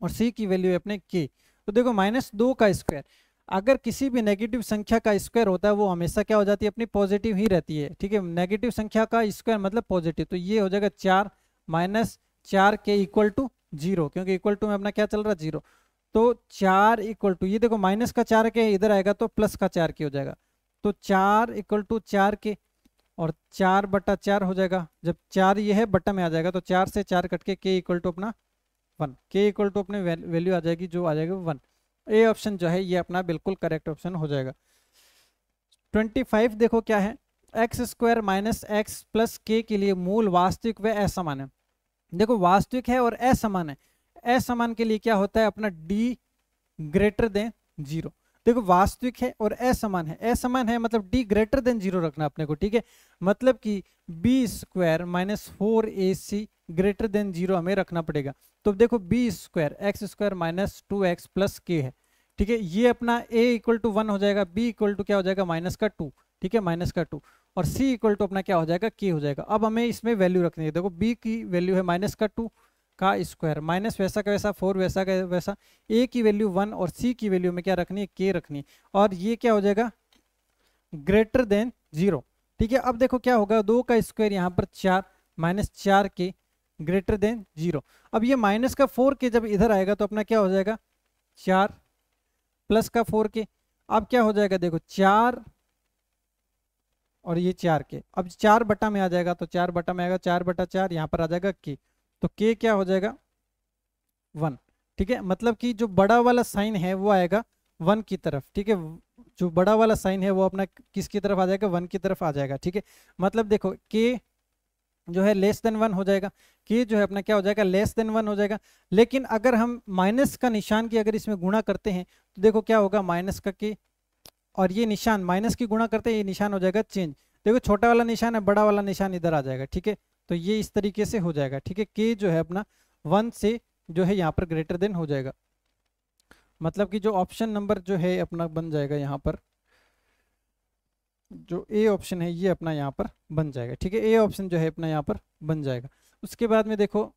[SPEAKER 1] और c की वैल्यू है अपने k। तो देखो -2 का स्क्वायर, अगर किसी भी नेगेटिव संख्या का स्क्वायर होता है वो हमेशा क्या हो जाती है अपनी पॉजिटिव ही रहती है। ठीक है, नेगेटिव संख्या का स्क्वायर मतलब पॉजिटिव, तो ये हो जाएगा 4 -4 के इक्वल टू 0 क्योंकि इक्वल टू में अपना क्या चल रहा है 0। तो 4 इक्वल टू ये देखो माइनस का 4 के इधर आएगा तो प्लस का 4 के हो जाएगा। तो 4 इक्वल टू 4 के और 4/4 हो जाएगा। जब 4 ये है बट्टा में आ जाएगा तो 4 से 4 कट के इक्वल टू अपना 1, के इक्वल टू अपने वैल्यू आ जाएगी जो आ जाएगी 1। ए ऑप्शन जो है ये अपना बिल्कुल करेक्ट ऑप्शन हो जाएगा। 25 देखो क्या है, x square minus x plus के के लिए मूल वास्तविक व असमान है। देखो वास्तविक है और असमान है, असमान के लिए क्या होता है अपना डी ग्रेटर देन 0। देखो वास्तविक है और असमान है, असमान है मतलब डी ग्रेटर देन 0 रखना अपने को, ठीक है। मतलब कि b square minus 4ac greater than 0 हमें रखना पड़ेगा। तो देखो b square x square minus 2x plus k है, ठीक है। ये अपना a इक्वल टू 1 हो जाएगा, b इक्वल टू क्या हो जाएगा माइनस का 2, ठीक है, माइनस का 2, और c इक्वल टू अपना क्या हो जाएगा k हो जाएगा। अब हमें इसमें वैल्यू रखनी है, देखो b की वैल्यू है माइनस का 2 का स्क्वायर, माइनस वैसा का वैसा 4 वैसा का वैसा, a की वैल्यू 1 और c की वैल्यू में क्या रखनी है k रखनी है, और ये क्या हो जाएगा ग्रेटर देन 0, ठीक है। अब देखो क्या होगा 2 का स्क्वायर यहाँ पर 4 माइनस 4 के ग्रेटर देन 0। अब ये माइनस का 4 के जब इधर आएगा तो अपना क्या हो जाएगा 4 प्लस का 4 के, अब क्या हो जाएगा देखो 4 और ये 4 के, अब 4 बटा में आ जाएगा तो 4 बटा में आएगा 4 बटा 4, यहाँ पर आ जाएगा के, तो के क्या हो जाएगा 1, ठीक है। मतलब कि जो बड़ा वाला साइन है वो आएगा 1 की तरफ, ठीक है। जो बड़ा वाला साइन है वो अपना किसकी तरफ आ जाएगा 1 की तरफ आ जाएगा, ठीक है। मतलब देखो के जो है लेस देन 1 हो जाएगा, के जो है अपना क्या हो जाएगा लेस देन 1 हो जाएगा। लेकिन अगर हम माइनस का निशान की अगर इसमें गुणा करते हैं तो देखो क्या होगा माइनस का के, और ये निशान माइनस की गुणा करते हैं ये निशान हो जाएगा चेंज, देखो छोटा वाला निशान है बड़ा वाला निशान इधर आ जाएगा, ठीक है। तो ये इस तरीके से हो जाएगा, ठीक है। के जो है अपना 1 से जो है यहाँ पर ग्रेटर देन हो जाएगा, मतलब कि जो ऑप्शन नंबर जो है अपना बन जाएगा यहाँ पर, जो ए ऑप्शन है ये अपना यहाँ पर बन जाएगा, ठीक है। ए ऑप्शन जो है अपना यहाँ पर बन जाएगा। उसके बाद में देखो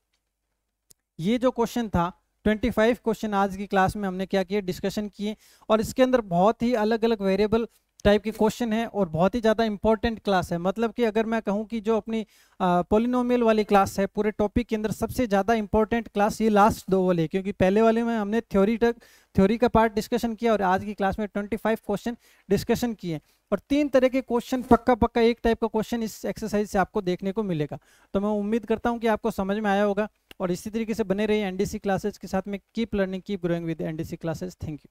[SPEAKER 1] ये जो क्वेश्चन था 25 क्वेश्चन आज की क्लास में हमने क्या किया डिस्कशन किए, और इसके अंदर बहुत ही अलग अलग वेरिएबल टाइप के क्वेश्चन है और बहुत ही ज़्यादा इंपॉर्टेंट क्लास है। मतलब कि अगर मैं कहूँ कि जो अपनी पॉलिनोमियल वाली क्लास है पूरे टॉपिक के अंदर सबसे ज़्यादा इंपॉर्टेंट क्लास ये लास्ट 2 वाले, क्योंकि पहले वाले में हमने थ्योरी का पार्ट डिस्कशन किया और आज की क्लास में 25 क्वेश्चन डिस्कशन किए, और 3 तरह के क्वेश्चन पक्का एक टाइप का क्वेश्चन इस एक्सरसाइज से आपको देखने को मिलेगा। तो मैं उम्मीद करता हूँ कि आपको समझ में आया होगा, और इसी तरीके से बने रहिए एनडीसी क्लासेज के साथ में। Keep learning keep growing with NDC classes. Thank you.